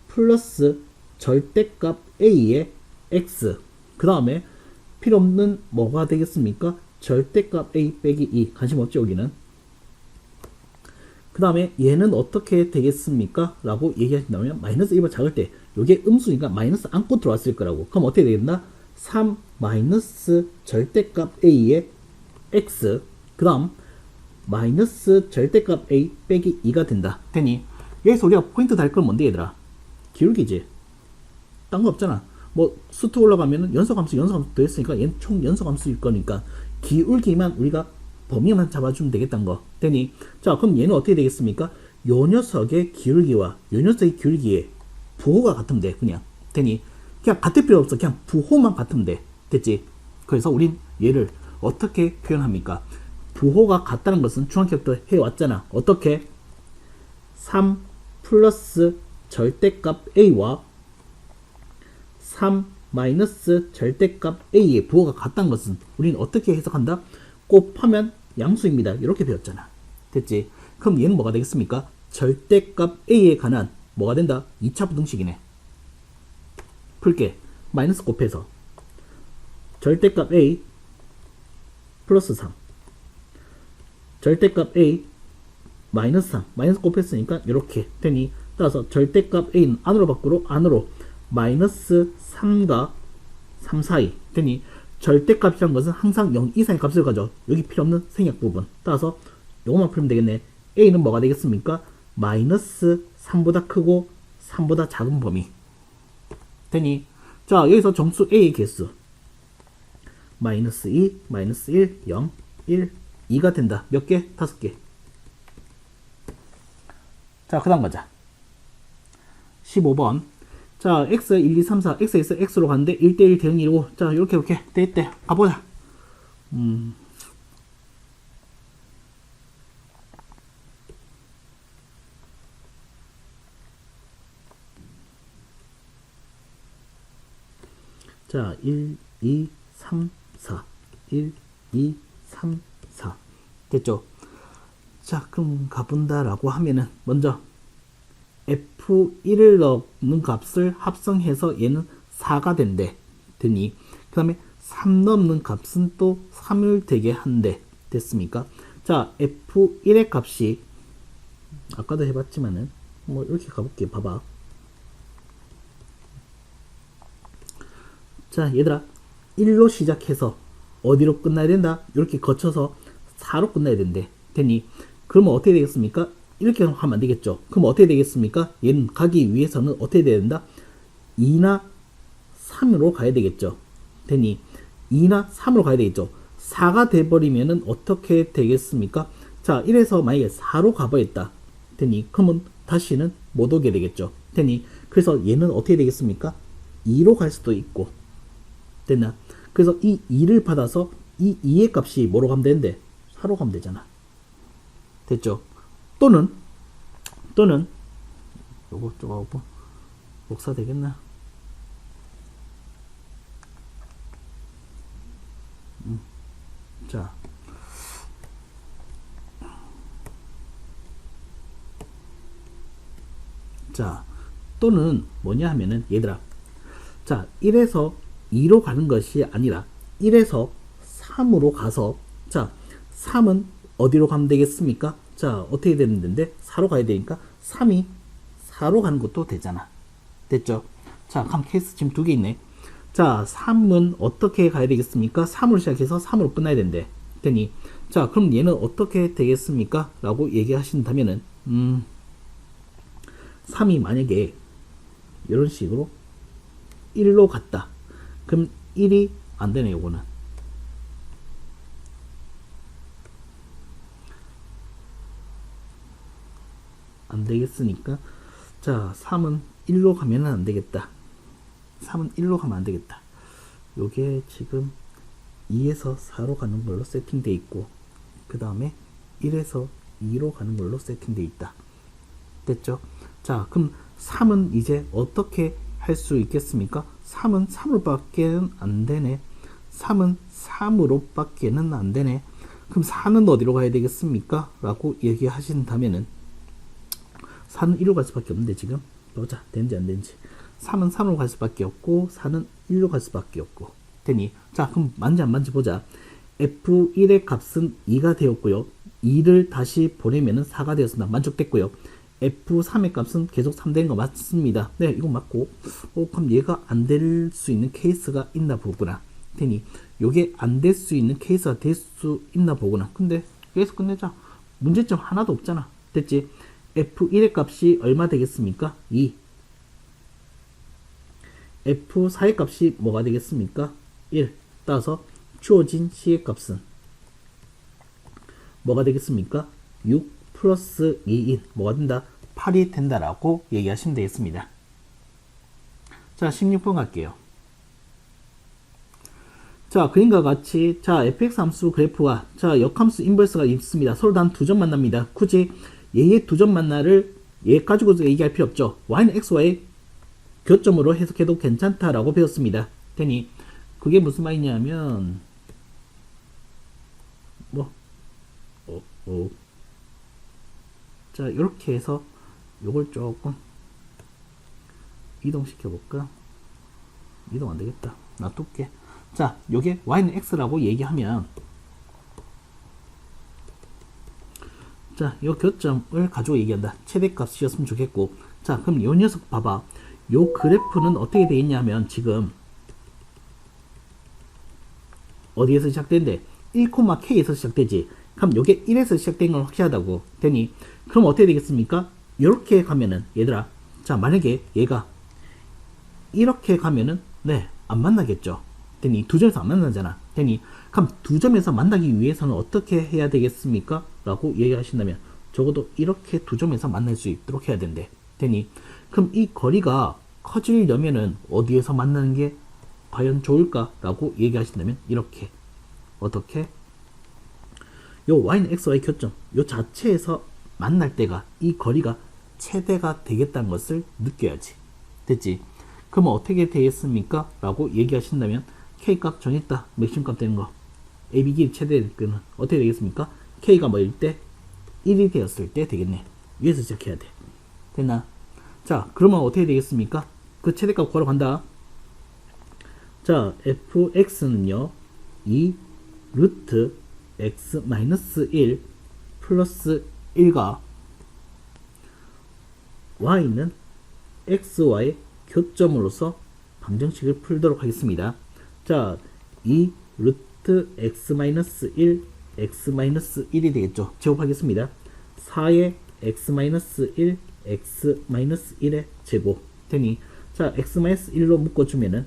플러스 절대값 a의 x 그 다음에 필요 없는 뭐가 되겠습니까? 절대값 a 빼기 2 관심 없죠 여기는. 그 다음에 얘는 어떻게 되겠습니까? 라고 얘기하신다면 마이너스 1보다 작을 때 이게 음수니까 마이너스 안고 들어왔을 거라고. 그럼 어떻게 되겠나? 3 마이너스 절대값 a의 x 그 다음 마이너스 절대값 a 빼기 2가 된다. 되니 여기서 우리가 포인트 달 건 뭔데 얘들아? 기울기지. 딴 거 없잖아. 뭐 수트 올라가면은 연속함수 더 했으니까 얘는 총 연속함수일 거니까 기울기만 우리가 범위만 잡아주면 되겠다는 거. 되니 자 그럼 얘는 어떻게 되겠습니까? 요 녀석의 기울기와 요 녀석의 기울기의 부호가 같으면 돼. 그냥 되니 그냥 같을 필요 없어. 그냥 부호만 같으면 돼. 됐지? 그래서 우린 얘를 어떻게 표현합니까? 부호가 같다는 것은 중학교 때 해왔잖아. 어떻게? 3 플러스 절대값 a와 3 마이너스 절대값 a의 부호가 같다는 것은 우리는 어떻게 해석한다? 곱하면 양수입니다. 이렇게 배웠잖아. 됐지? 그럼 얘는 뭐가 되겠습니까? 절대값 a에 관한 뭐가 된다? 2차 부등식이네. 풀게. 마이너스 곱해서 절대값 a 플러스 3 절대값 a 마이너스 3 마이너스 곱했으니까 이렇게 되니 따라서 절대값 a는 안으로 밖으로 안으로 마이너스 3과 3 사이 되니 절대값이란 것은 항상 0 이상의 값을 가져. 여기 필요 없는 생략 부분. 따라서 요것만 풀면 되겠네. a는 뭐가 되겠습니까? 마이너스 3보다 크고 3보다 작은 범위 되니 자 여기서 정수 a의 개수 마이너스 2, 마이너스 1, 0, 1, 2가 된다. 몇 개? 5개. 자 그 다음 가자. 15번 자 x 1, 2, 3, 4 x에서 x로 가는데 1대1 대응이고 자 이렇게 돼있대. 가보자. 자 1, 2, 3, 4 1, 2, 3, 4 됐죠? 자 그럼 가본다 라고 하면은 먼저 f1을 넣는 값을 합성해서 얘는 4가 된대. 되니 그 다음에 3 넣는 값은 또 3을 되게 한대. 됐습니까? 자 f1의 값이 아까도 해봤지만은 뭐 이렇게 가볼게. 봐봐. 자 얘들아 1로 시작해서 어디로 끝나야 된다? 이렇게 거쳐서 4로 끝나야 된대. 되니 그러면 어떻게 되겠습니까? 이렇게 하면 안 되겠죠. 그럼 어떻게 되겠습니까? 얘는 가기 위해서는 어떻게 돼야 된다? 2나 3으로 가야 되겠죠. 되니 2나 3으로 가야 되겠죠. 4가 돼버리면은 어떻게 되겠습니까? 자, 이래서 만약에 4로 가버렸다. 되니 그러면 다시는 못 오게 되겠죠. 되니 그래서 얘는 어떻게 되겠습니까? 2로 갈 수도 있고 됐나? 그래서 이 2를 받아서 이 2의 값이 뭐로 가면 되는데 4로 가면 되잖아. 됐죠? 또는 요거 조금 복사 되겠나? 자 또는 뭐냐 하면은 얘들아 자 1에서 2로 가는 것이 아니라 1에서 3으로 가서 자 3은 어디로 가면 되겠습니까? 자 어떻게 되는데 4로 가야 되니까 3이 4로 가는 것도 되잖아. 됐죠? 자 그럼 케이스 지금 두 개 있네. 자 3은 어떻게 가야 되겠습니까? 3으로 시작해서 3으로 끝나야 된대. 되니 자 그럼 얘는 어떻게 되겠습니까? 라고 얘기하신다면은 3이 만약에 이런 식으로 1로 갔다. 그럼 1이 안 되네. 요거는 안 되겠으니까 자 3은 1로 가면은 안 되겠다. 3은 1로 가면 안 되겠다. 요게 지금 2에서 4로 가는 걸로 세팅돼 있고 그 다음에 1에서 2로 가는 걸로 세팅돼 있다. 됐죠? 자 그럼 3은 이제 어떻게 할 수 있겠습니까? 3은 3으로 밖에는 안 되네. 3은 3으로 밖에는 안 되네. 그럼 4는 어디로 가야 되겠습니까? 라고 얘기하신다면은 4는 1로 갈 수밖에 없는데 지금 보자 되는지 안 되는지. 3은 3으로 갈 수밖에 없고 4는 1로 갈 수밖에 없고 되니 자 그럼 맞는지 안 맞는지 보자. F1의 값은 2가 되었고요. 2를 다시 보내면은 4가 되었습니다. 만족됐고요. F3의 값은 계속 3 되는 거 맞습니다. 네, 이거 맞고 그럼 얘가 안 될 수 있는 케이스가 있나 보구나. 되니 요게 안 될 수 있는 케이스가 될 수 있나 보구나. 근데 여기서 끝내자. 문제점 하나도 없잖아. 됐지? F1의 값이 얼마 되겠습니까? 2. F4의 값이 뭐가 되겠습니까? 1. 따라서 주어진 C의 값은 뭐가 되겠습니까? 6 플러스 2인 뭐가 된다? 8이 된다라고 얘기하시면 되겠습니다. 자, 16번 갈게요. 자, 그림과 같이 자 fx 함수 그래프와 자 역함수 인버스가 있습니다. 서로 단 두 점 만납니다. 굳이 얘의 두 점 만나를 얘 가지고 얘기할 필요 없죠. y는 x와의 교점으로 해석해도 괜찮다라고 배웠습니다. 되니 그게 무슨 말이냐면 자 이렇게 해서 요걸 조금 이동시켜 볼까? 이동 안 되겠다. 놔둘게. 자, 요게 y는 x라고 얘기하면 자, 요 교점을 가지고 얘기한다. 최대값이었으면 좋겠고 자, 그럼 요 녀석 봐봐. 요 그래프는 어떻게 되어 있냐면 지금 어디에서 시작된대? 1,k에서 시작되지. 그럼 요게 1에서 시작된 건 확실하다고 되니 그럼 어떻게 되겠습니까? 요렇게 가면은 얘들아 자 만약에 얘가 이렇게 가면은 네 안 만나겠죠. 되니 두 점에서 안 만나잖아. 되니 그럼 두 점에서 만나기 위해서는 어떻게 해야 되겠습니까? 라고 얘기하신다면 적어도 이렇게 두 점에서 만날 수 있도록 해야 된대. 되니 그럼 이 거리가 커지려면은 어디에서 만나는 게 과연 좋을까? 라고 얘기하신다면 이렇게 어떻게? 요 y는 x와의 교점 요 자체에서 만날 때가 이 거리가 최대가 되겠다는 것을 느껴야지. 됐지? 그럼 어떻게 되겠습니까? 라고 얘기하신다면 K값 정했다. 맥심값 되는 거. AB 길이 최대 끈은 어떻게 되겠습니까? K가 뭐일 때? 1이 되었을 때 되겠네. 위에서 시작해야 돼. 됐나? 자, 그러면 어떻게 되겠습니까? 그 최대값 걸어간다. 자, fx는요. 2 루트 x 마이너스 1 플러스 1과 y는 x와의 교점으로서 방정식을 풀도록 하겠습니다. 자, 2 루트 x 마이너스 1 x 마이너스 1이 되겠죠. 제곱하겠습니다. 4의 x 마이너스 1 x 마이너스 1의 제곱 되니 자 x 마이너스 1로 묶어주면은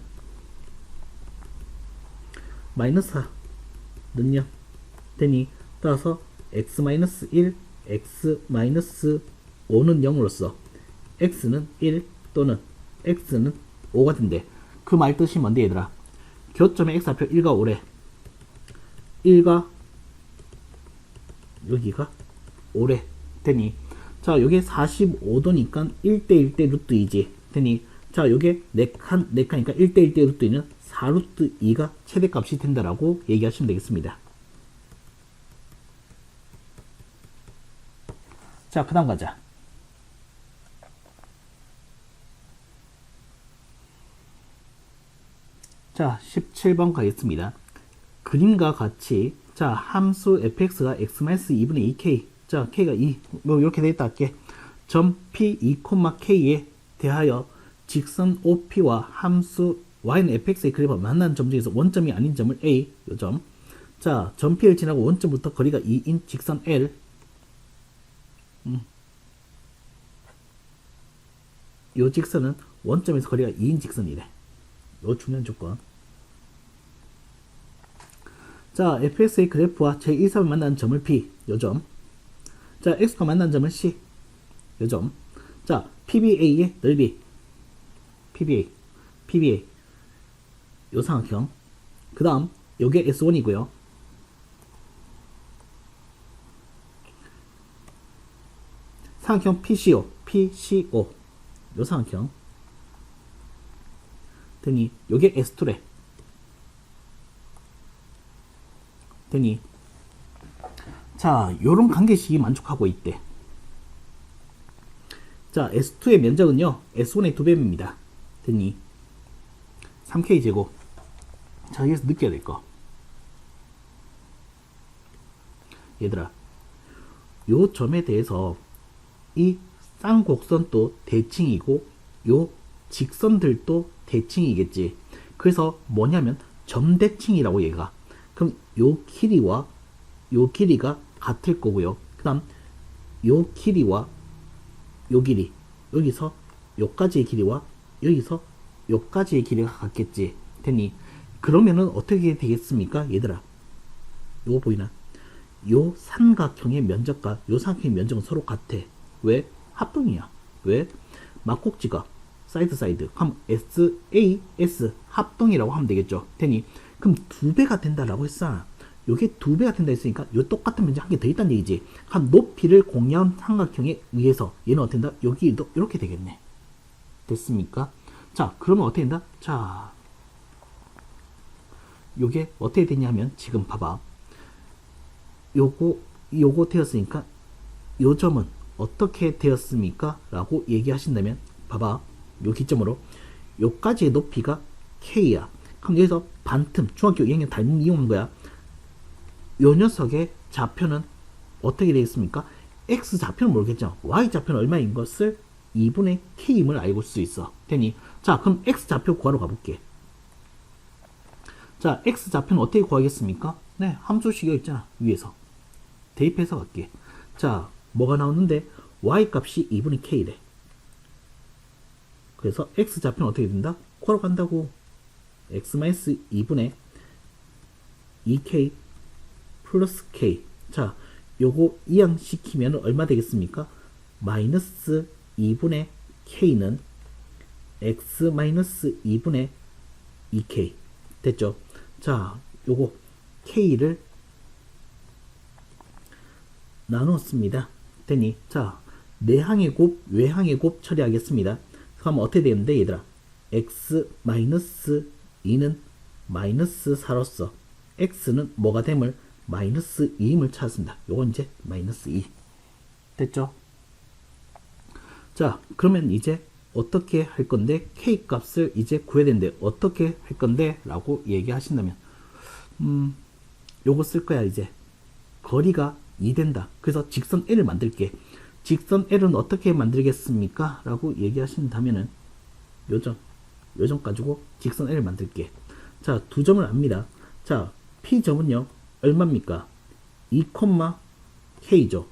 마이너스 4는요 되니 따라서 x 마이너스 1 x 마이너스 5는 0으로서 x는 1 또는 x는 5가 된대. 그 말 뜻이 뭔데 얘들아? 교점의 x좌표 1과 5래. 1과 여기가 5래 되니 자 요게 45도니까 1대 1대 루트 2지 되니 자 요게 4칸이니까 1대 1대 루트 2는 4루트 2가 최대값이 된다라고 얘기하시면 되겠습니다. 자 그 다음 가자. 자 17번 가겠습니다. 그림과 같이 자 함수 fx가 x-2분의 2k 자 k가 2 뭐 이렇게 되어있다 할게. 점 p 2,k에 대하여 직선 OP와 함수 y는 fx의 그래프 만나는 점 중에서 원점이 아닌 점을 A 요점 자 점 P를 지나고 원점부터 거리가 2인 직선 L 요 직선은 원점에서 거리가 2인 직선이래. 요 중요한 조건. 자 fx의 그래프와 제1사를 만나는 점을 P 요점 자 x가 만나는 점을 C 요점 자 PBA의 넓이 PBA 요 삼각형 그 다음 요게 S1이고요 삼각형 PCO 요 삼각형 되니 요게 S2래 되니 자 요런 관계식이 만족하고 있대. 자 S2의 면적은요 S1의 2배입니다. 됐니? 3K 제곱. 자, 여기서 느껴야 될 거. 얘들아, 요 점에 대해서 이 쌍곡선도 대칭이고 요 직선들도 대칭이겠지. 그래서 뭐냐면 점대칭이라고 얘가. 그럼 요 길이와 요 길이가 같을 거고요. 그 다음 요 길이와 요 길이, 여기서 요까지의 길이와 여기서 요까지의 길이가 같겠지. 됐니? 그러면은 어떻게 되겠습니까? 얘들아, 요거 보이나? 요 삼각형의 면적과 요 삼각형의 면적은 서로 같아. 왜? 합동이야. 왜? 막꼭지가 사이드 사이드. 그럼 SAS 합동이라고 하면 되겠죠. 되니? 그럼 2배가 된다라고 했어. 요게 2배가 된다 했으니까 요 똑같은 면적 한 개 더 있다는 얘기지. 그럼 높이를 공유한 삼각형에 의해서 얘는 어떻게 된다? 여기도 이렇게 되겠네. 됐습니까? 자, 그러면 어떻게 된다? 자, 요게 어떻게 되냐면 지금 봐봐. 요거 되었으니까 요 점은 어떻게 되었습니까? 라고 얘기하신다면 봐봐. 요 기점으로 요까지의 높이가 K야. 그럼 여기서 반틈 중학교 2학년 닮음 이용한 거야. 요 녀석의 좌표는 어떻게 되겠습니까? X 좌표는 모르겠죠. Y 좌표는 얼마인 것을 2분의 K임을 알고 수 있어. 되니? 자, 그럼 X 좌표 구하러 가볼게. 자, X 좌표는 어떻게 구하겠습니까? 네, 함수식 여기 있잖아. 위에서. 대입해서 갈게. 자, 뭐가 나오는데 Y 값이 2분의 K래. 그래서 X 좌표는 어떻게 된다? 구하러 간다고. X-2분의 2K 플러스 K. 자, 요거 이항시키면 얼마 되겠습니까? 마이너스 2분의 K는 X-2분의 2K. 됐죠? 자, 요거 K를 나눴습니다. 되니? 자, 내항의 곱, 외항의 곱 처리하겠습니다. 그럼 어떻게 되는데, 얘들아? X-2는 마이너스 4로서 X는 뭐가 됨을 마이너스 2임을 찾았습니다. 요건 이제 마이너스 2. 됐죠? 자, 그러면 이제 어떻게 할 건데, K 값을 이제 구해야 되는데, 어떻게 할 건데? 라고 얘기하신다면, 요거 쓸 거야, 이제. 거리가 2 된다. 그래서 직선 L을 만들게. 직선 L은 어떻게 만들겠습니까? 라고 얘기하신다면은, 요점 가지고 직선 L을 만들게. 자, 두 점을 압니다. 자, P점은요, 얼마입니까? 2, K죠.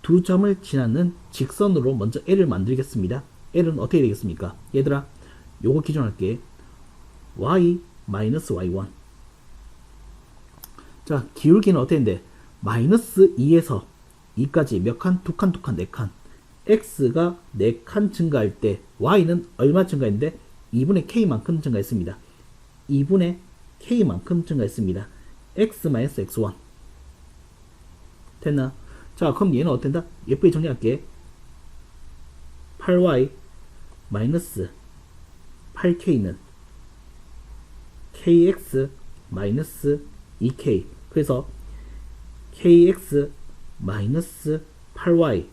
두 점을 지나는 직선으로 먼저 L을 만들겠습니다. L은 어떻게 되겠습니까? 얘들아, 요거 기준할게. Y-Y1. 자, 기울기는 어떻게 되는데? 마이너스 2에서 2까지 몇 칸? 2칸, 2칸, 4칸. X가 4칸 증가할 때 Y는 얼마 증가했는데? 2분의 K만큼 증가했습니다. 2분의 K만큼 증가했습니다. X-X1. 됐나? 자, 그럼 얘는 어떻게 된다? 예쁘게 정리할게. 8Y 마이너스 8K는 KX 마이너스 2K. 그래서 KX 마이너스 8Y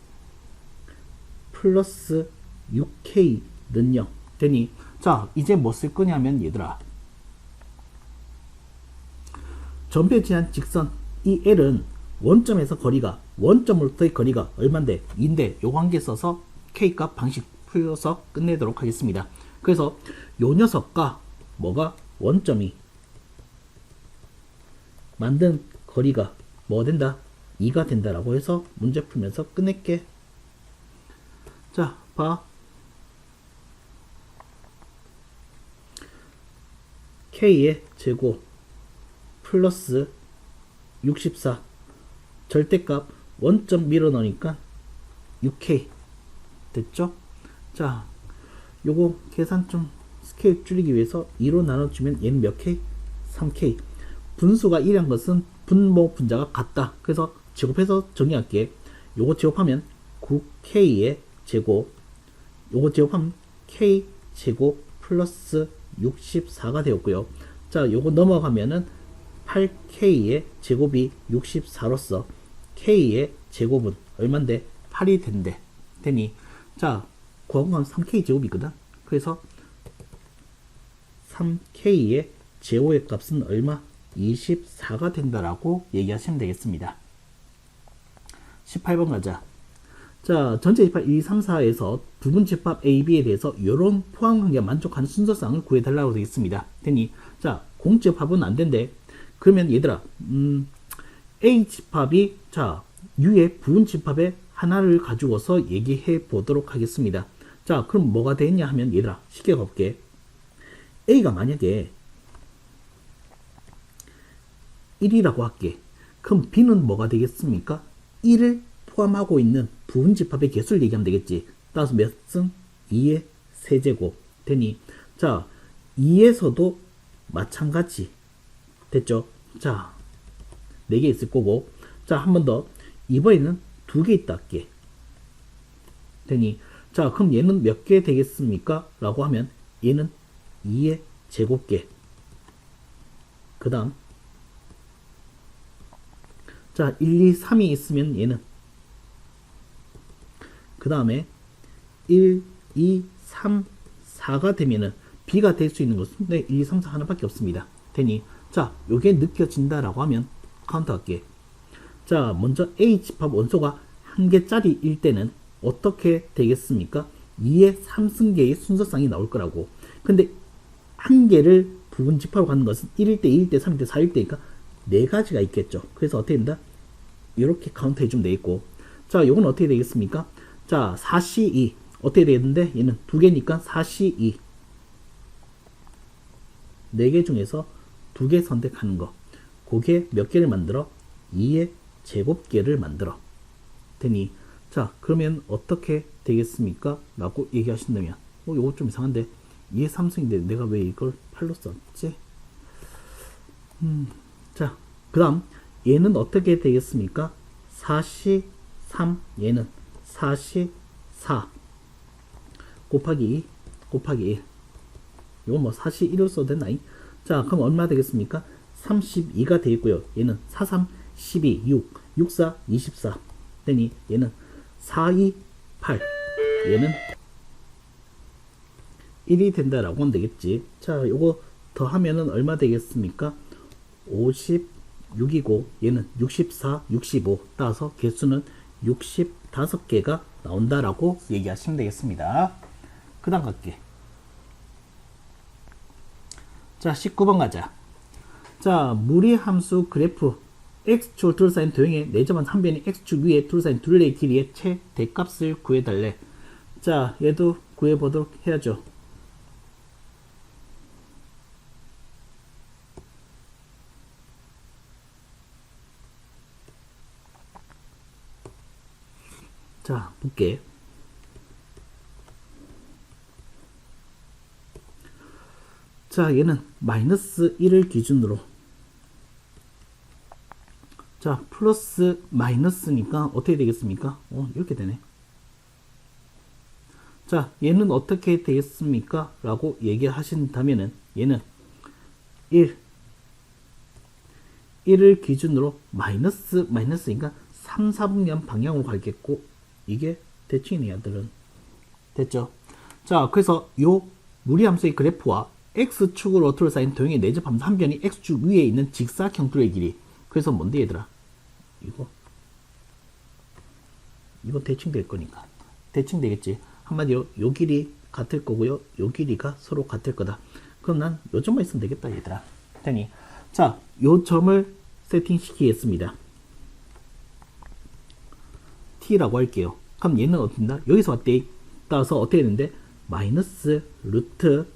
플러스 6K는요. 되니? 자, 이제 뭐 쓸 거냐면, 얘들아, 점표에 지난 직선 이 L은 원점에서 거리가, 원점으로부터의 거리가 얼만데? 2인데 요 관계 써서 K값 방식 풀어서 끝내도록 하겠습니다. 그래서 요 녀석과 뭐가 원점이 만든 거리가 뭐 된다? 2가 된다라고 해서 문제 풀면서 끝낼게. 자, 봐. K의 제곱 플러스 64. 절대값 원점 밀어넣으니까 6K. 됐죠? 자, 요거 계산 좀 스케일 줄이기 위해서 2로 나눠주면 얘는 몇 K? 3K. 분수가 1이란 것은 분모 분자가 같다. 그래서 제곱해서 정리할게. 요거 제곱하면 9K의 제곱, 요거 제곱하면 K 제곱 플러스 64가 되었고요. 자, 요거 넘어가면은 8K의 제곱이 64로서 K의 제곱은 얼만데? 8이 된대. 되니? 자, 구하고 가면 3K 제곱이거든. 그래서 3K의 제곱의 값은 얼마? 24가 된다라고 얘기하시면 되겠습니다. 18번 가자. 자, 전체 집합 1, 2, 3, 4에서 부분 집합 A, B에 대해서 이런 포함관계가 만족하는 순서상을 구해달라고 되어 있습니다. 되니, 자, 공집합은 안 된대. 그러면 얘들아, A 집합이, 자, U의 부분 집합의 하나를 가지고서 얘기해 보도록 하겠습니다. 자, 그럼 뭐가 되겠냐 하면, 얘들아, 쉽게 가볼게. A가 만약에 1이라고 할게. 그럼 B는 뭐가 되겠습니까? 1을 포함하고 있는 부분 집합의 개수를 얘기하면 되겠지. 따라서 몇승? 2의 세제곱. 되니, 자, 2에서도 마찬가지. 됐죠? 자, 4개 있을 거고. 자, 한 번 더. 이번에는 2개 있다 할게. 되니, 자, 그럼 얘는 몇 개 되겠습니까? 라고 하면, 얘는 2의 제곱계. 그 다음, 자, 1, 2, 3이 있으면 얘는, 그 다음에 1, 2, 3, 4가 되면은 B가 될 수 있는 것은 네, 1, 2, 3, 4 하나밖에 없습니다. 되니, 자, 요게 느껴진다라고 하면 카운트 할게. 자, 먼저 A 집합 원소가 1개짜리일 때는 어떻게 되겠습니까? 2의 3승계의 순서상이 나올 거라고. 근데 1개를 부분 집합으로 가는 것은 1일 때, 2일 때, 3일 때, 4일 때니까 4가지가 있겠죠. 그래서 어떻게 된다? 이렇게 카운트 해주면 되겠고. 자, 요건 어떻게 되겠습니까? 자, 4C2 어떻게 되겠는데 얘는 2개니까 4C2 4개 중에서 2개 선택하는 거. 그게 몇 개를 만들어? 2의 제곱계를 만들어. 되니, 자, 그러면 어떻게 되겠습니까? 라고 얘기하신다면, 요거 좀 이상한데 2의 3승인데 내가 왜 이걸 8로 썼지? 자, 그 다음 얘는 어떻게 되겠습니까? 4C3 얘는 4C4 곱하기 2 곱하기 1. 이건 뭐 4C1을 써도 되나이? 자, 그럼 얼마 되겠습니까? 32가 되겠고요. 얘는 4, 3, 12, 6, 6, 4, 24. 되니 얘는 4, 2, 8. 얘는 1이 된다라고 하면 되겠지. 자, 요거 더하면은 얼마 되겠습니까? 56이고 얘는 64, 65. 따라서 개수는 65개가 나온다라고 얘기하시면 되겠습니다. 그 다음 갈게. 자, 19번 가자. 자, 무리함수 그래프 x축 둘사인 도형의 내접한 한 변이 x축 위에 둘사인 둘레의 길이의 최대값을 구해달래. 자, 얘도 구해보도록 해야죠. 자, 볼게. 자, 얘는 마이너스 1을 기준으로, 자, 플러스 마이너스니까 어떻게 되겠습니까? 이렇게 되네. 자, 얘는 어떻게 되겠습니까? 라고 얘기하신다면은 얘는 1을 기준으로 마이너스니까 3, 4분면 방향으로 가겠고, 이게 대칭이네, 얘들은. 됐죠? 자, 그래서 요 무리함수의 그래프와 x축으로 둘러싸인 도형의 내접함수 한 변이 x축 위에 있는 직사각형 둘의 길이. 그래서 뭔데, 얘들아? 이거 대칭 될 거니까. 대칭 되겠지. 한마디로 요 길이 같을 거고요. 요 길이가 서로 같을 거다. 그럼 난 요 점만 있으면 되겠다, 얘들아. 되니. 자, 요 점을 세팅시키겠습니다. t라고 할게요. 그럼 얘는 어떻다? 여기서 왔대. 따라서 어떻게 되는데? 마이너스 루트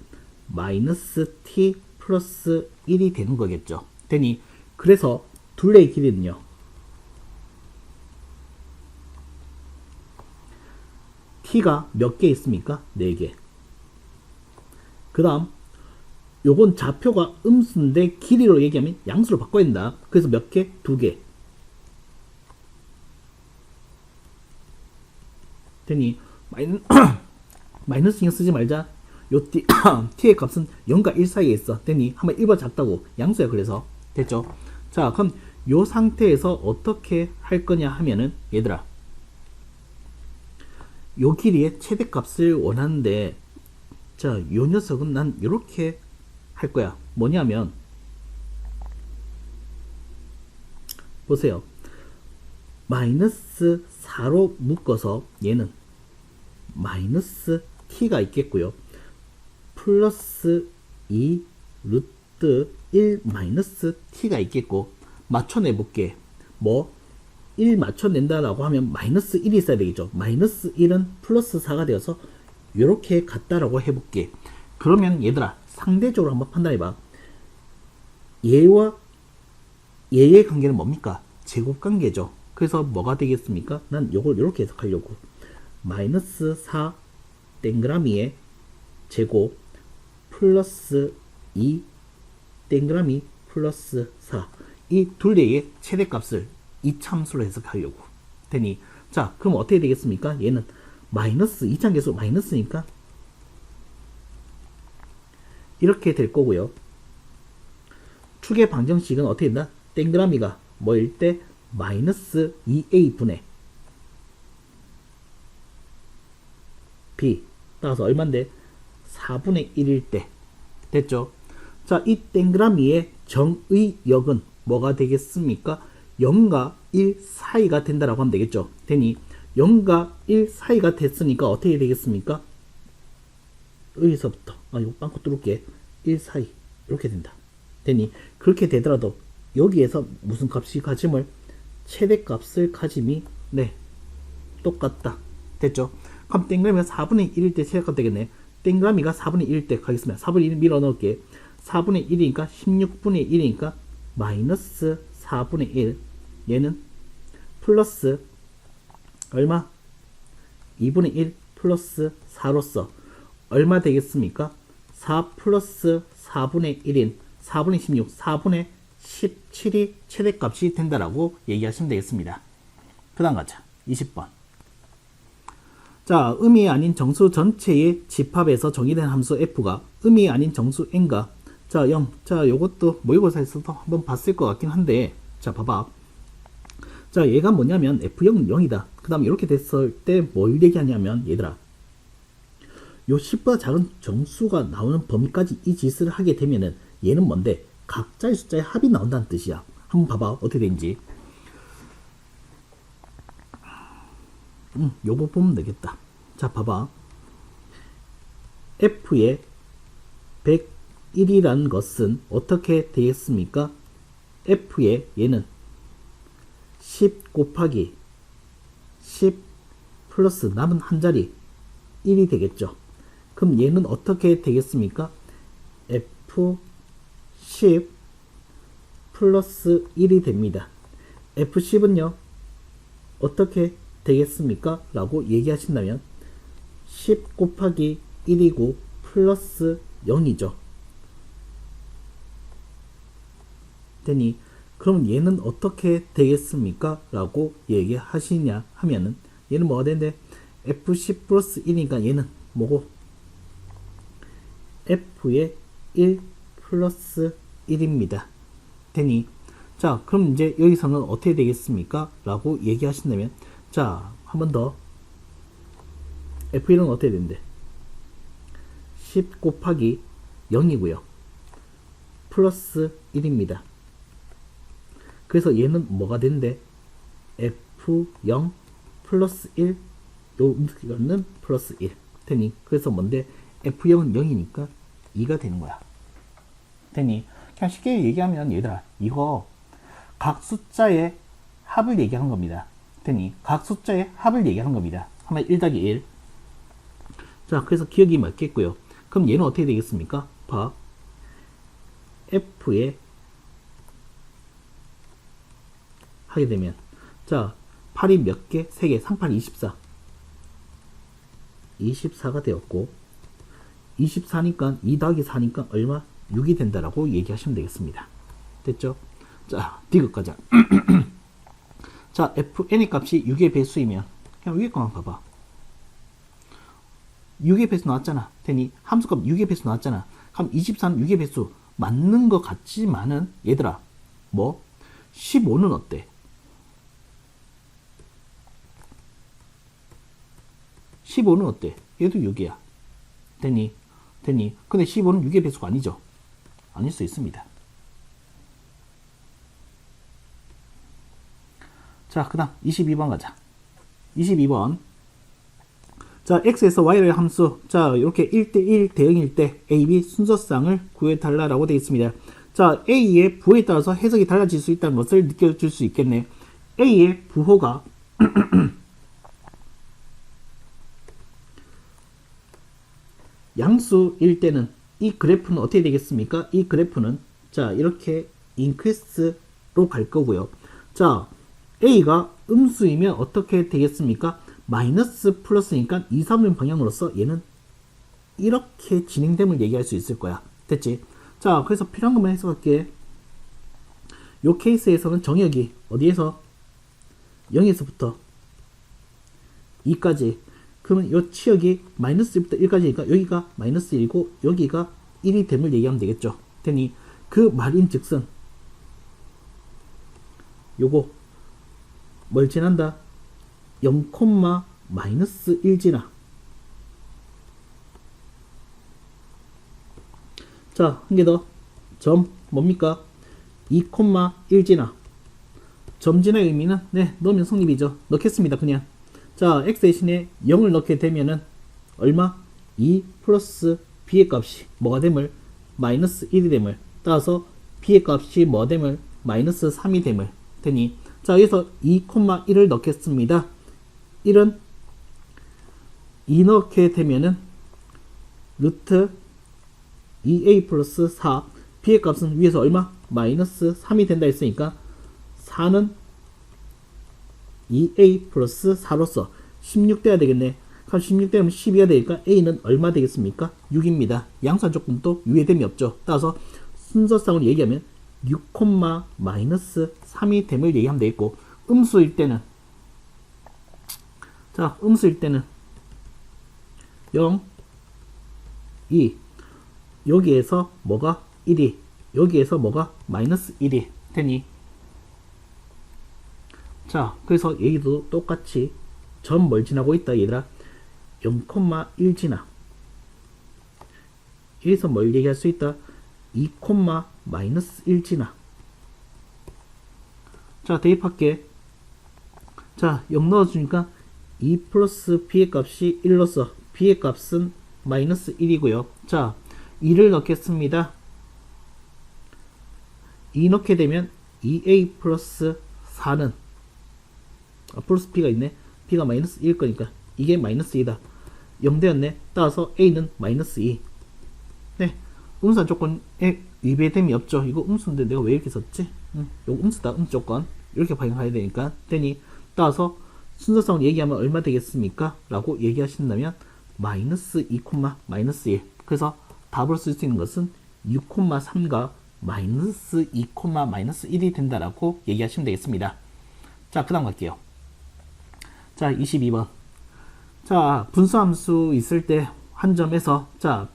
마이너스 t 플러스 1이 되는 거겠죠. 되니, 그래서 둘레의 길이는요, t가 몇 개 있습니까? 4개. 그 다음, 요건 좌표가 음수인데 길이로 얘기하면 양수로 바꿔야 된다. 그래서 몇 개? 2개. 되니, 마이너스 신경 쓰지 말자. 요 t의 값은 0과 1 사이에 있어. 되니, 한번 1보다 작다고. 양수야, 그래서. 됐죠? 자, 그럼 요 상태에서 어떻게 할 거냐 하면은, 얘들아, 요 길이의 최대값을 원하는데, 자, 요 녀석은 난 이렇게 할 거야. 뭐냐면 보세요. 마이너스 4로 묶어서 얘는 마이너스 t가 있겠고요. 플러스 2 루트 1 마이너스 t가 있겠고, 맞춰내볼게. 뭐 1 맞춰낸다라고 하면 마이너스 1이 있어야 되겠죠. 마이너스 1은 플러스 4가 되어서 이렇게 같다라고 해볼게. 그러면 얘들아, 상대적으로 한번 판단해봐. 얘와 얘의 관계는 뭡니까? 제곱관계죠. 그래서 뭐가 되겠습니까? 난 요걸 이렇게 해석하려고. 마이너스 4 땡그라미의 제곱 플러스 2 땡그라미 플러스 4. 이 둘레의 최대값을 이참수로 해석하려고. 되니, 자, 그럼 어떻게 되겠습니까? 얘는 마이너스 이차계수 마이너스니까 이렇게 될 거고요. 축의 방정식은 어떻게 된다? 땡그라미가 뭐일 때? 마이너스 2a분의 b 따라서 얼만데? 4분의 1일 때. 됐죠? 자, 이 땡그라미의 정의역은 뭐가 되겠습니까? 0과 1 사이가 된다라고 하면 되겠죠. 되니 0과 1 사이가 됐으니까 어떻게 되겠습니까? 여기서부터 이거 빵꾸 뚫을게. 1 사이 이렇게 된다. 되니 그렇게 되더라도 여기에서 무슨 값이 가짐을 최대값을 가짐이 똑같다. 됐죠? 그럼 땡그라미가 4분의 1일 때 최대값 되겠네. 땡그라미가 4분의 1일 때 가겠습니다. 4분의 1 밀어 넣을게. 4분의 1이니까 16분의 1이니까 마이너스 4분의 1. 얘는 플러스 얼마? 2분의 1 플러스 4로서 얼마 되겠습니까? 4 플러스 4분의 1인 4분의 16, 4분의 17이 최대값이 된다라고 얘기하시면 되겠습니다. 그 다음 가자. 20번. 자, 음이 아닌 정수 전체의 집합에서 정의된 함수 f가 음이 아닌 정수 n과 자, 0. 자, 요것도 모의고사에서도 한번 봤을 것 같긴 한데, 자, 봐봐. 자, 얘가 뭐냐면 f0은 0이다. 그 다음에 이렇게 됐을 때 뭘 얘기하냐면, 얘들아, 요 10보다 작은 정수가 나오는 범위까지 이 짓을 하게 되면은 얘는 뭔데? 각자의 숫자의 합이 나온다는 뜻이야. 한번 봐봐. 어떻게 되는지. 요거 보면 되겠다. 자, 봐봐. f의 101이라는 것은 어떻게 되겠습니까? f의 얘는 10 곱하기 10 플러스 남은 한 자리 1이 되겠죠. 그럼 얘는 어떻게 되겠습니까? f10 플러스 1이 됩니다. f10은요 어떻게 되겠습니까? 라고 얘기하신다면 10 곱하기 1이고 플러스 0이죠. 되니 그럼 얘는 어떻게 되겠습니까? 라고 얘기하시냐 하면은 얘는 뭐가 되는데 f10 플러스 1이니까 얘는 뭐고 f의 1 플러스 1입니다. 되니 자, 그럼 이제 여기서는 어떻게 되겠습니까? 라고 얘기하신다면 자, 한 번 더 f1은 어떻게 된대? 10 곱하기 0이고요. 플러스 1입니다. 그래서 얘는 뭐가 된대? f0 플러스 1 요는 플러스 1 되니 그래서 뭔데? f0은 0이니까 2가 되는 거야. 되니 그냥 쉽게 얘기하면 얘들아 이거 각 숫자의 합을 얘기하는 겁니다. 되니 각 숫자의 합을 얘기하는 겁니다. 하면 1 더하기 1. 자, 그래서 기억이 맞겠고요. 그럼 얘는 어떻게 되겠습니까? 봐. f의 하게 되면 자, 8이 몇 개? 3개. 38, 24. 24가 되었고 24니까 2 더하기 4니까 얼마? 6이 된다라고 얘기하시면 되겠습니다. 됐죠? 자, 디귿 가자. 자, fn의 값이 6의 배수이면 그냥 위에 거만 봐봐. 6의 배수 나왔잖아. 되니 함수값 6의 배수 나왔잖아. 그럼 24는 6의 배수 맞는 것 같지만은 얘들아 뭐 15는 어때? 15는 어때? 얘도 6이야. 되니 근데 15는 6의 배수가 아니죠. 아닐 수 있습니다. 자, 그 다음 22번 가자. 22번. 자, x에서 y를 함수. 자, 이렇게 1대1 대응일 때 a, b 순서쌍을 구해달라라고 되어 있습니다. 자, a의 부호에 따라서 해석이 달라질 수 있다는 것을 느껴줄 수 있겠네. a의 부호가 양수일 때는 이 그래프는 어떻게 되겠습니까? 이 그래프는 자, 이렇게 인크리스로 갈 거고요. 자, a가 음수이면 어떻게 되겠습니까? 마이너스 플러스니까 2, 3의 방향으로서 얘는 이렇게 진행됨을 얘기할 수 있을 거야. 됐지? 자, 그래서 필요한 것만 해석할게. 요 케이스에서는 정역이 어디에서 0에서부터 2까지, 그러면 요 치역이 마이너스 1부터 1까지니까 여기가 마이너스 1이고 여기가 1이 됨을 얘기하면 되겠죠. 되니 그 말인즉슨 요거 뭘 지난다? 0, 마이너스 1 지나. 자, 한 개 더. 점 뭡니까? 2, 1 지나. 점 지나의 의미는 네, 넣으면 성립이죠. 넣겠습니다. 그냥. 자, x 대신에 0을 넣게 되면은 얼마? 2 플러스 b의 값이 뭐가 됨을? 마이너스 1이 됨을. 따라서 b의 값이 뭐 됨을? 마이너스 3이 됨을. 되니 자, 여기서 2, 1을 넣겠습니다. 1은 2 넣게 되면은 루트 2a 플러스 4, b의 값은 위에서 얼마? 마이너스 3이 된다 했으니까 4는 2a 플러스 4로서 16 돼야 되겠네. 그럼 16 되면 12가 되니까 a는 얼마 되겠습니까? 6입니다. 양수한 조건도 유예됨이 없죠. 따라서 순서상으로 얘기하면 6, 마이너스 3이 됨을 얘기하면 되겠고, 음수일 때는 자, 음수일 때는 0, 2 여기에서 뭐가 1이, 여기에서 뭐가 마이너스 1이 되니, 자, 그래서 여기도 똑같이 점 뭘 지나고 있다 얘들아? 0,1 지나. 여기서 뭘 얘기할 수 있다? 2, 마이너스 1 지나. 자, 대입할게. 자, 0 넣어주니까 2 플러스 b의 값이 1로서 b의 값은 마이너스 1이고요. 자, 2를 넣겠습니다. 2 넣게 되면 2a 플러스 4는 플러스 b가 있네. b가 마이너스 1일 거니까 이게 마이너스 2다. 0 되었네. 따라서 a는 마이너스 2. 네, 음수한 조건에 위배됨이 없죠. 이거 음수인데 내가 왜 이렇게 썼지? 이거 음수다. 조건 이렇게 발견해야 되니까 되니, 따라서 순서상으로 얘기하면 얼마 되겠습니까? 라고 얘기하신다면 마이너스 2, 마이너스 1. 그래서 답을 쓸 수 있는 것은 6, 3가 마이너스 2, 마이너스 1이 된다라고 얘기하시면 되겠습니다. 자, 그 다음 갈게요. 자, 22번. 자, 분수함수 있을 때 한 점에서 자,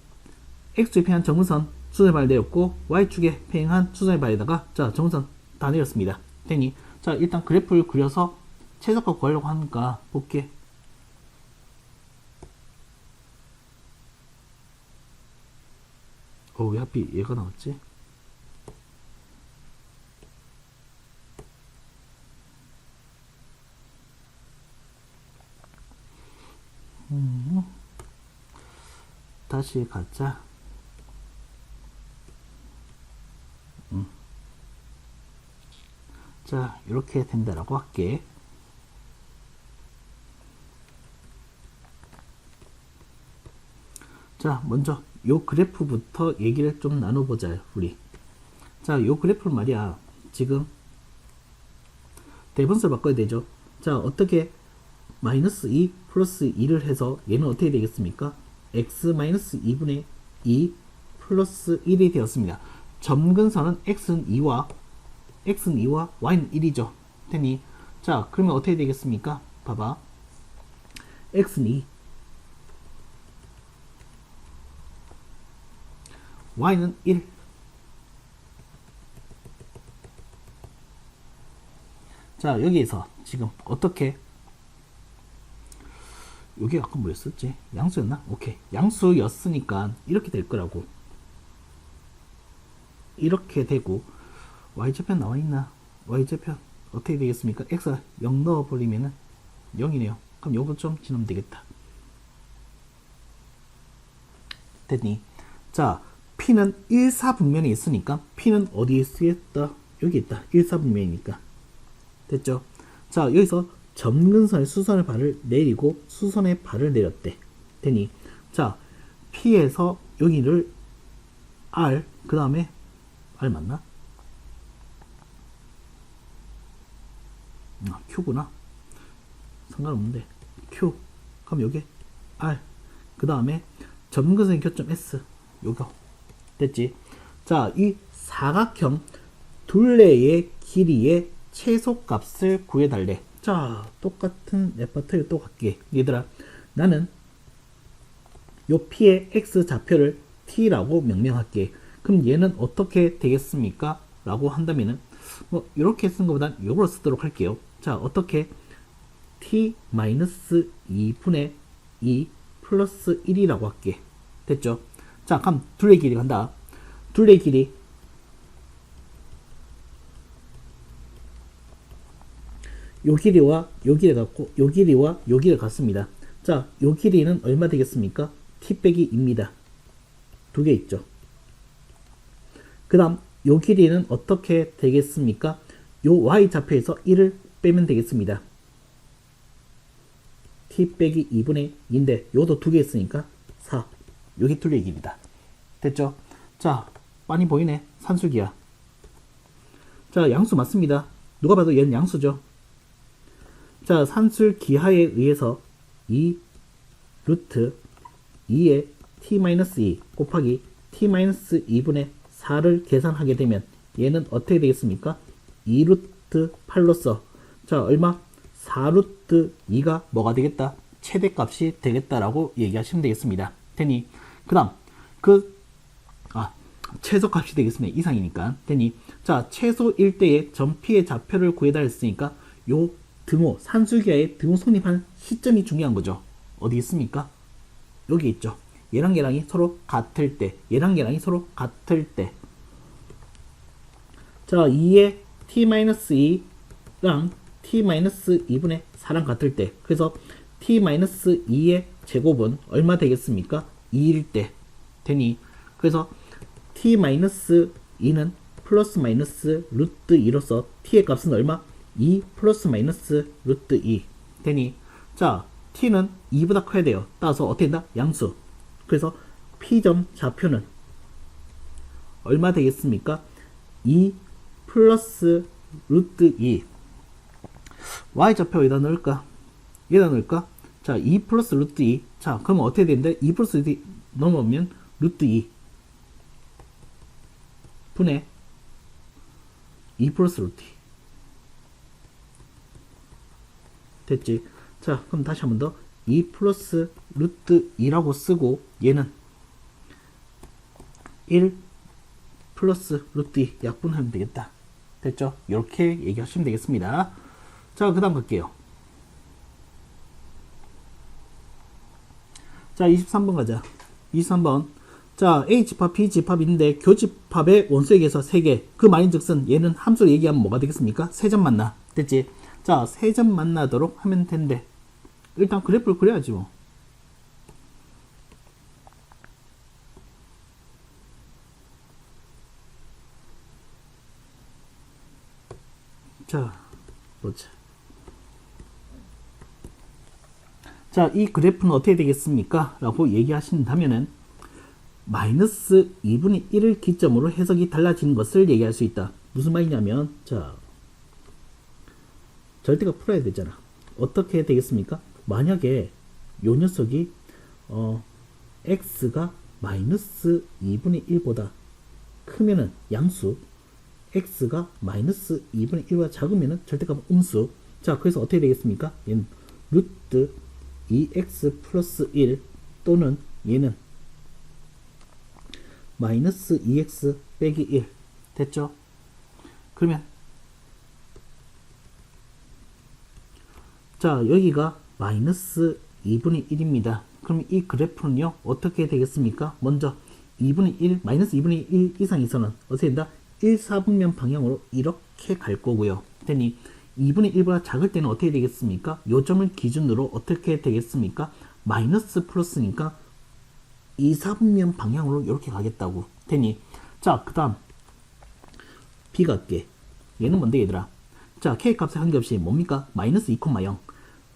x축에 평행한 정근선 수선이 발되었고 y축에 평행한 수선이 발에다가 자, 정근선 다 내렸습니다. 되니 자, 일단 그래프를 그려서 최소값 구하려고 하니까 볼게. 왜 하필 얘가 나왔지? 다시 가자. 자, 이렇게 된다라고 할게. 자, 먼저 요 그래프부터 얘기를 좀 나눠보자, 우리. 자, 요 그래프는 말이야, 지금 대분수를 바꿔야 되죠. 자, 어떻게 마이너스 2 플러스 2를 해서 얘는 어떻게 되겠습니까? x 마이너스 2분의 2 플러스 1이 되었습니다. 점근선은 x는 2와 y는 1이죠. 되니 자, 그러면 어떻게 되겠습니까? 봐봐. x는 2, y는 1. 자, 여기에서 지금 어떻게, 여기 아까 뭐였었지? 양수였나? 오케이, 양수였으니까 이렇게 될 거라고. 이렇게 되고 y좌편 나와있나? y좌편 어떻게 되겠습니까? x가 0 넣어버리면은 0이네요. 그럼 요거 좀 지나면 되겠다. 됐니? 자, p는 1사분면에 있으니까 p는 어디에 쓰겠다? 여기 있다. 1사분면이니까. 됐죠? 자, 여기서 점근선에 수선의 발을 내리고 수선의 발을 내렸대. 되니? 자, p에서 여기를 r, 그 다음에 r 맞나? q구나. 상관없는데 q. 그럼 여기 r, 그 다음에 점근선의 교점 s, 요거 됐지? 자, 이 사각형 둘레의 길이의 최소값을 구해달래. 자, 똑같은 레퍼토리 또 갈게. 얘들아, 나는 요 p의 x 좌표를 t라고 명명할게. 그럼 얘는 어떻게 되겠습니까? 라고 한다면은 뭐 이렇게 쓴 것보단 요걸 쓰도록 할게요. 자, 어떻게 t-2분의 2 플러스 1이라고 할게. 됐죠? 자, 그럼 둘레 길이 간다. 둘레 길이 요 길이와 요 길이 같고 요 길이와 요 길이 같습니다. 자, 요 길이는 얼마 되겠습니까? t 빼기 2입니다. 두 개 있죠. 그 다음 요 길이는 어떻게 되겠습니까? 요 y 좌표에서 1을 빼면 되겠습니다. t 빼기 2분의 2인데 요도 두 개 있으니까 4. 요게 둘레의 길이다. 됐죠? 자, 빤히 보이네. 산술기야. 자, 양수 맞습니다. 누가 봐도 얘는 양수죠. 자, 산술 기하에 의해서 2 루트 2의 t-2 곱하기 t-2분의 4를 계산하게 되면 얘는 어떻게 되겠습니까? 2 루트 8로서 자, 얼마? 4 루트 2가 뭐가 되겠다? 최대값이 되겠다라고 얘기하시면 되겠습니다. 되니 그 다음 최소값이 되겠습니다. 이상이니까. 되니 자, 최소일 때의 점 P의 좌표를 구해달라 했으니까 요 등호, 산술기하에 등호 성립한 시점이 중요한 거죠. 어디 있습니까? 여기 있죠. 얘랑 얘랑이 서로 같을 때, 얘랑 얘랑이 서로 같을 때. 자, 2의 t-2랑 t-2분의 4랑 같을 때. 그래서 t-2의 제곱은 얼마 되겠습니까? 2일 때. 되니 그래서 t-2는 플러스 마이너스 루트 2로서 t의 값은 얼마? 2 플러스 마이너스 루트 2 되니 자, t는 2보다 커야 돼요. 따라서 어떻게 된다? 양수. 그래서 p점 좌표는 얼마 되겠습니까? 2 플러스 루트 2 y 좌표 어디다 넣을까? 여기다 넣을까? 자, 2 플러스 루트 2 자, 그러면 어떻게 되는데 2 플러스 루트 2 넘으면 루트 2 분의 2 플러스 루트 2 됐지? 자, 그럼 다시 한 번 더 2 플러스 루트 2라고 쓰고 얘는 1 플러스 루트 2 약분하면 되겠다. 됐죠? 이렇게 얘기하시면 되겠습니다. 자, 그 다음 갈게요. 자, 23번 가자. 23번. 자, A집합, B집합인데 교집합의 원소에게서 3개. 그 말인즉슨 얘는 함수를 얘기하면 뭐가 되겠습니까? 3점 만나. 됐지? 자, 3점 만나도록 하면 된대. 일단 그래프를 그려야지 뭐. 자, 보자. 자, 이 그래프는 어떻게 되겠습니까? 라고 얘기하신다면은 마이너스 2분의 1을 기점으로 해석이 달라지는 것을 얘기할 수 있다. 무슨 말이냐면 자, 절대가 풀어야 되잖아. 어떻게 되겠습니까? 만약에 요 녀석이 x가 마이너스 2분의 1보다 크면은 양수, x가 마이너스 2분의 1보다 작으면은 절대값은 음수. 자, 그래서 어떻게 되겠습니까? 얘는 루트 2x 플러스 1 또는 얘는 마이너스 2x 빼기 1 됐죠? 그러면 자, 여기가 마이너스 2분의 1입니다. 그럼 이 그래프는요 어떻게 되겠습니까? 먼저 2분의 1, 마이너스 2분의 1 이상에서는 어떻게 된다? 1, 4분면 방향으로 이렇게 갈 거고요. 됐니? 2분의 1보다 작을 때는 어떻게 되겠습니까? 요 점을 기준으로 어떻게 되겠습니까? 마이너스 플러스니까 2, 4분면 방향으로 이렇게 가겠다고. 됐니? 자, 그 다음 B 갈게. 얘는 뭔데 얘들아? 자, K 값에 관계없이 뭡니까? 마이너스 2,0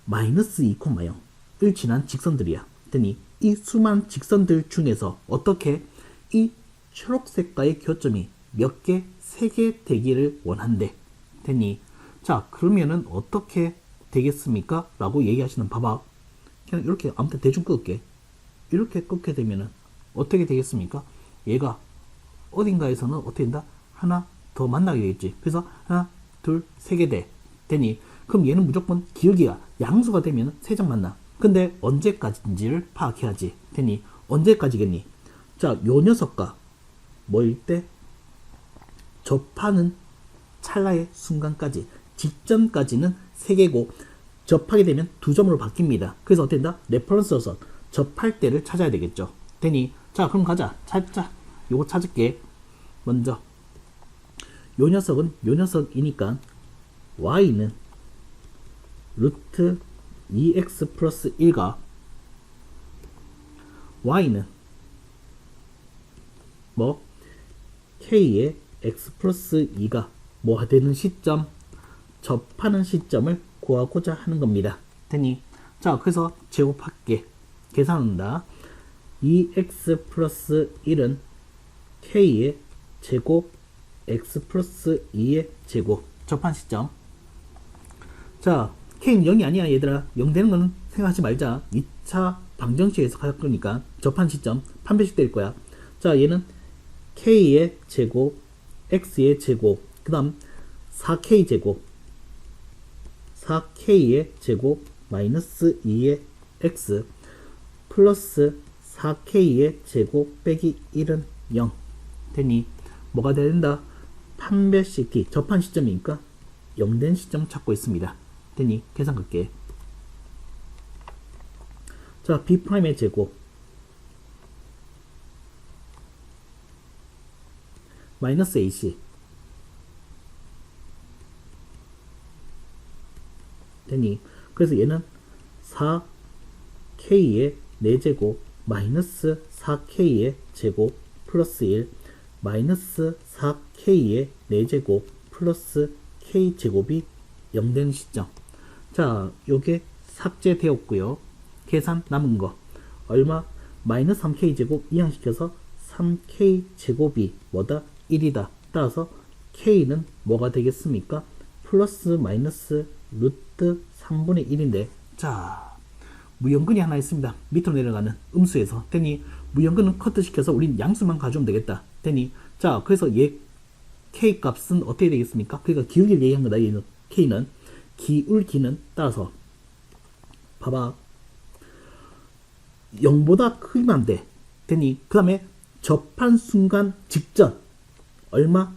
마이너스 2,0을 지난 직선들이야. 됐니? 이 수많은 직선들 중에서 어떻게 이 초록색과의 교점이 몇 개? 3개 되기를 원한대. 됐니? 자, 그러면은 어떻게 되겠습니까? 라고 얘기하시는, 봐봐. 그냥 이렇게 아무튼 대충 끊을게. 이렇게 끊게 되면은 어떻게 되겠습니까? 얘가 어딘가에서는 어떻게 된다? 하나 더 만나게 되겠지. 그래서 하나, 둘, 3개 돼. 되니? 그럼 얘는 무조건 기울기가 양수가 되면 3점 만나. 근데 언제까지인지를 파악해야지. 되니? 언제까지겠니? 자, 요 녀석과 뭐일 때? 접하는 찰나의 순간까지, 직전까지는 3개고 접하게 되면 2점으로 바뀝니다. 그래서 어떻게 된다? 레퍼런스선, 접할 때를 찾아야 되겠죠. 되니? 자, 그럼 가자. 찾자. 요거 찾을게. 먼저 요 녀석은 요 녀석이니까 y는 루트 2x 플러스 1과 y는 뭐 k의 x 플러스 2가 뭐 되는 시점, 접하는 시점을 구하고자 하는 겁니다. 됐니? 자, 그래서 제곱할게. 계산한다. 2x 플러스 1은 k의 제곱 x 플러스 2의 제곱, 접한 시점. 자, k는 0이 아니야 얘들아. 0 되는 건 생각하지 말자. 2차 방정식에서 갈 거니까 접한 시점 판별식 될 거야. 자, 얘는 k의 제곱 x의 제곱, 그 다음 4k 제곱 4k의 제곱 마이너스 2의 x 플러스 4k의 제곱 빼기 1은 0 되니 뭐가 돼야 된다? 판별식 D, 접한 시점이니까 0 된 시점 찾고 있습니다. 되니 계산 갈게. 자, B'의 제곱 마이너스 AC 되니 그래서 얘는 4K의 4제곱 마이너스 4K의 제곱 플러스 1 마이너스 4K의 4제곱 플러스 K제곱이 0 되는 시점. 자, 요게 삭제되었고요. 계산 남은 거 얼마? 마이너스 3K제곱 이항시켜서 3K제곱이 뭐다? 1이다. 따라서 K는 뭐가 되겠습니까? 플러스 마이너스 루트 3분의 1인데, 자, 무연근이 하나 있습니다. 밑으로 내려가는 음수에서. 되니 무연근은 커트시켜서 우린 양수만 가져오면 되겠다. 되니 자, 그래서 얘 K 값은 어떻게 되겠습니까? 그러니까 기울기를 얘기한 거다. 얘는 K는 기울기는 따라서 봐봐 0보다 크기만 안 돼. 되니 그 다음에 접한 순간 직전 얼마?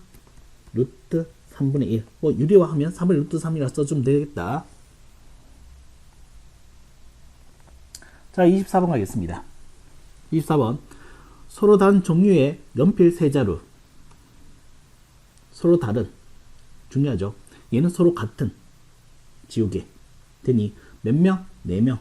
루트 3분의 1. 뭐 유리화하면 3분의 루트 3이라 써주면 되겠다. 자, 24번 가겠습니다. 24번 서로 다른 종류의 연필 세 자루, 서로 다른, 중요하죠. 얘는 서로 같은 지우개 되니 몇 명? 4명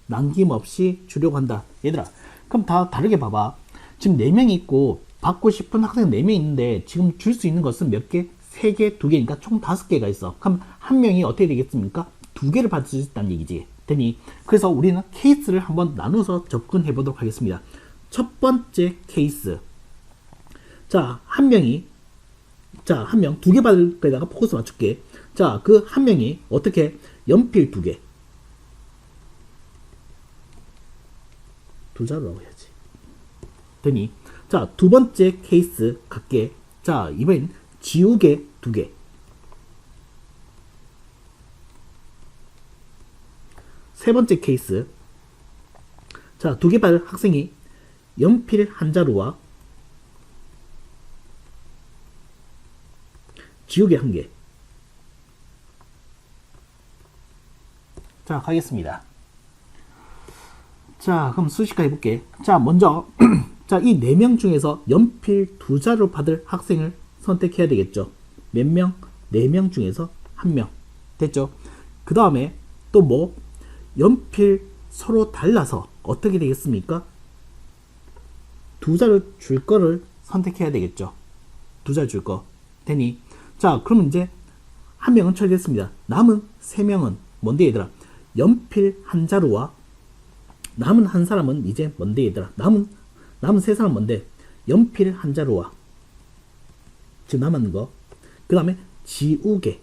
남김없이 주려고 한다. 얘들아, 그럼 다 다르게 봐봐. 지금 4명이 있고 받고 싶은 학생 4명 있는데 지금 줄 수 있는 것은 몇 개? 3개, 2개니까 총 5개가 있어. 그럼 한 명이 어떻게 되겠습니까? 2개를 받을 수 있다는 얘기지. 되니 그래서 우리는 케이스를 한번 나눠서 접근해 보도록 하겠습니다. 첫 번째 케이스. 자, 한 명이, 자, 한 명 2개 받을 거에다가 포커스 맞출게. 자, 그 한 명이 어떻게 연필 2개. 두 자루라고 해야지. 되니 자, 두 번째 케이스 갈게. 자, 이번엔 지우개 2개. 세 번째 케이스. 자, 2개 받을 학생이 연필 한 자루와 지우개 1개. 자, 가겠습니다. 자, 그럼 수식화 해볼게. 자, 먼저 자, 이 4명 중에서 연필 2자를 받을 학생을 선택해야 되겠죠. 몇 명? 4명 중에서 1명. 됐죠? 그 다음에 또 뭐? 연필 서로 달라서 어떻게 되겠습니까? 2자를 줄 거를 선택해야 되겠죠. 2자 줄 거. 되니? 자, 그러면 이제 1명은 처리됐습니다. 남은 3명은 뭔데 얘들아? 연필 1자루와 남은 한 사람은 이제 뭔데 얘들아? 남은 3사람은 뭔데? 연필 1자루와 지금 남은 거. 그 다음에 지우개.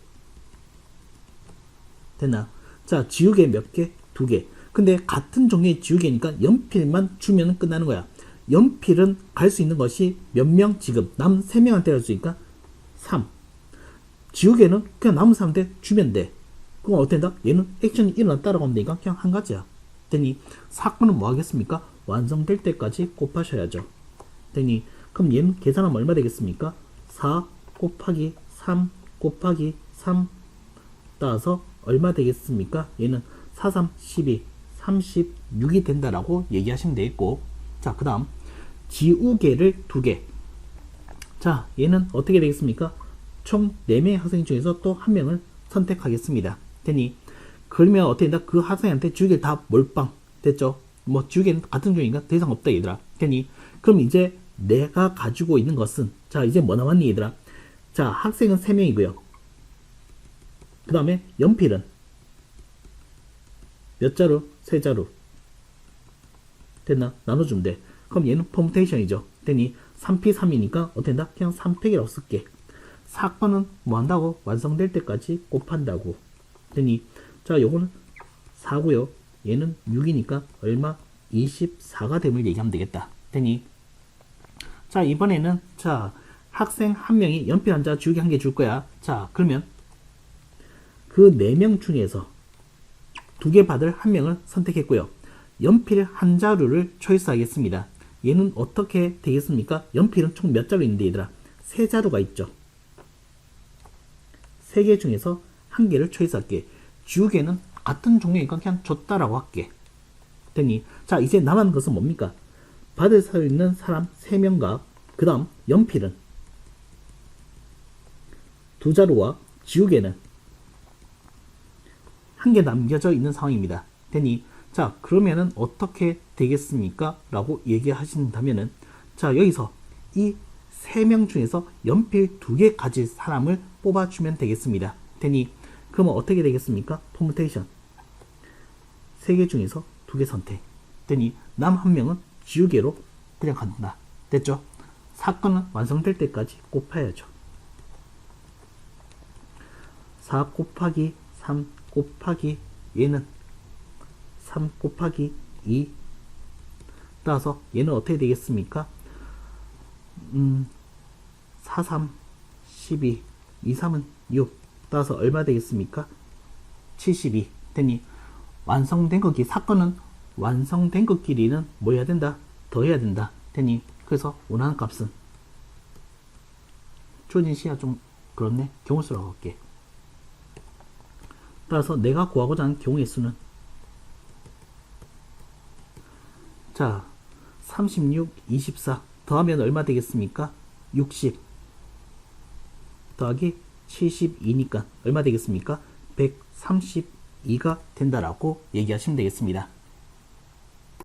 됐나? 자, 지우개 몇 개? 2개. 근데 같은 종류의 지우개니까 연필만 주면 끝나는 거야. 연필은 갈 수 있는 것이 몇 명? 지금 남 3명한테 갈 수 있으니까 3. 지우개는 그냥 남은 사람한테 주면 돼. 그럼 어떻게 된다? 얘는 액션이 일어났다라고 하면 되니까 그냥 한 가지야. 되니 사건은 뭐 하겠습니까? 완성될 때까지 곱하셔야죠. 되니 그럼 얘는 계산하면 얼마 되겠습니까? 4 곱하기 3 곱하기 3 따라서 얼마 되겠습니까? 얘는 4, 3, 12, 36이 된다라고 얘기하시면 되겠고, 자, 그 다음 지우개를 2개. 자, 얘는 어떻게 되겠습니까? 총 4명의 학생 중에서 또 1명을 선택하겠습니다. 되니 그러면 어떻게 된다? 그 학생한테 지우개 다 몰빵. 됐죠? 뭐 지우개는 같은 종이니까 더 이상 없다 얘들아. 되니 그럼 이제 내가 가지고 있는 것은, 자, 이제 뭐 남았니 얘들아? 자, 학생은 3명이고요. 그 다음에 연필은 몇 자루? 3자루. 됐나? 나눠주면 돼. 그럼 얘는 퍼뮤테이션이죠. 되니 3p3이니까 어떻게 된다? 그냥 3팩이라고 쓸게. 사건은 뭐 한다고? 완성될 때까지 곱한다고. 되니 자, 요거는 4고요. 얘는 6이니까 얼마? 24가 됨을 얘기하면 되겠다. 되니 자, 이번에는 자, 학생 1명이 연필 1자 지우개 1개 줄 거야. 자, 그러면 그 4명 중에서 2개 받을 1명을 선택했고요. 연필 1자루를 초이스하겠습니다. 얘는 어떻게 되겠습니까? 연필은 총 몇 자루 있는데 얘들아? 3자루가 있죠. 3개 중에서 1개를 초이스할게. 지우개는 같은 종류니까 그냥 줬다라고 할게. 되니 자, 이제 남은 것은 뭡니까? 받을 수 있는 사람 3명과 그 다음 연필은 2자루와 지우개는 1개 남겨져 있는 상황입니다. 되니 자, 그러면은 어떻게 되겠습니까? 라고 얘기하신다면은 자, 여기서 이 3명 중에서 연필 2개 가질 사람을 뽑아주면 되겠습니다. 되니 그러면 어떻게 되겠습니까? 퍼뮤테이션 3개 중에서 2개 선택. 되니 남 1명은 지우개로 그냥 간다. 됐죠? 사건은 완성될 때까지 곱해야죠. 4 곱하기 3 곱하기 얘는 3 곱하기 2 따라서 얘는 어떻게 되겠습니까? 4, 3, 12, 2, 3은 6 따라서 얼마 되겠습니까? 72. 되니 완성된 것끼리, 사건은 완성된 것끼리는 뭐 해야 된다? 더해야 된다. 되니 그래서 원하는 값은 주어진 시야 좀 그렇네. 경우수라고 할게. 따라서 내가 구하고자 하는 경우의 수는 자, 36, 24 더하면 얼마 되겠습니까? 60 더하기 72니까 얼마 되겠습니까? 132가 된다라고 얘기하시면 되겠습니다.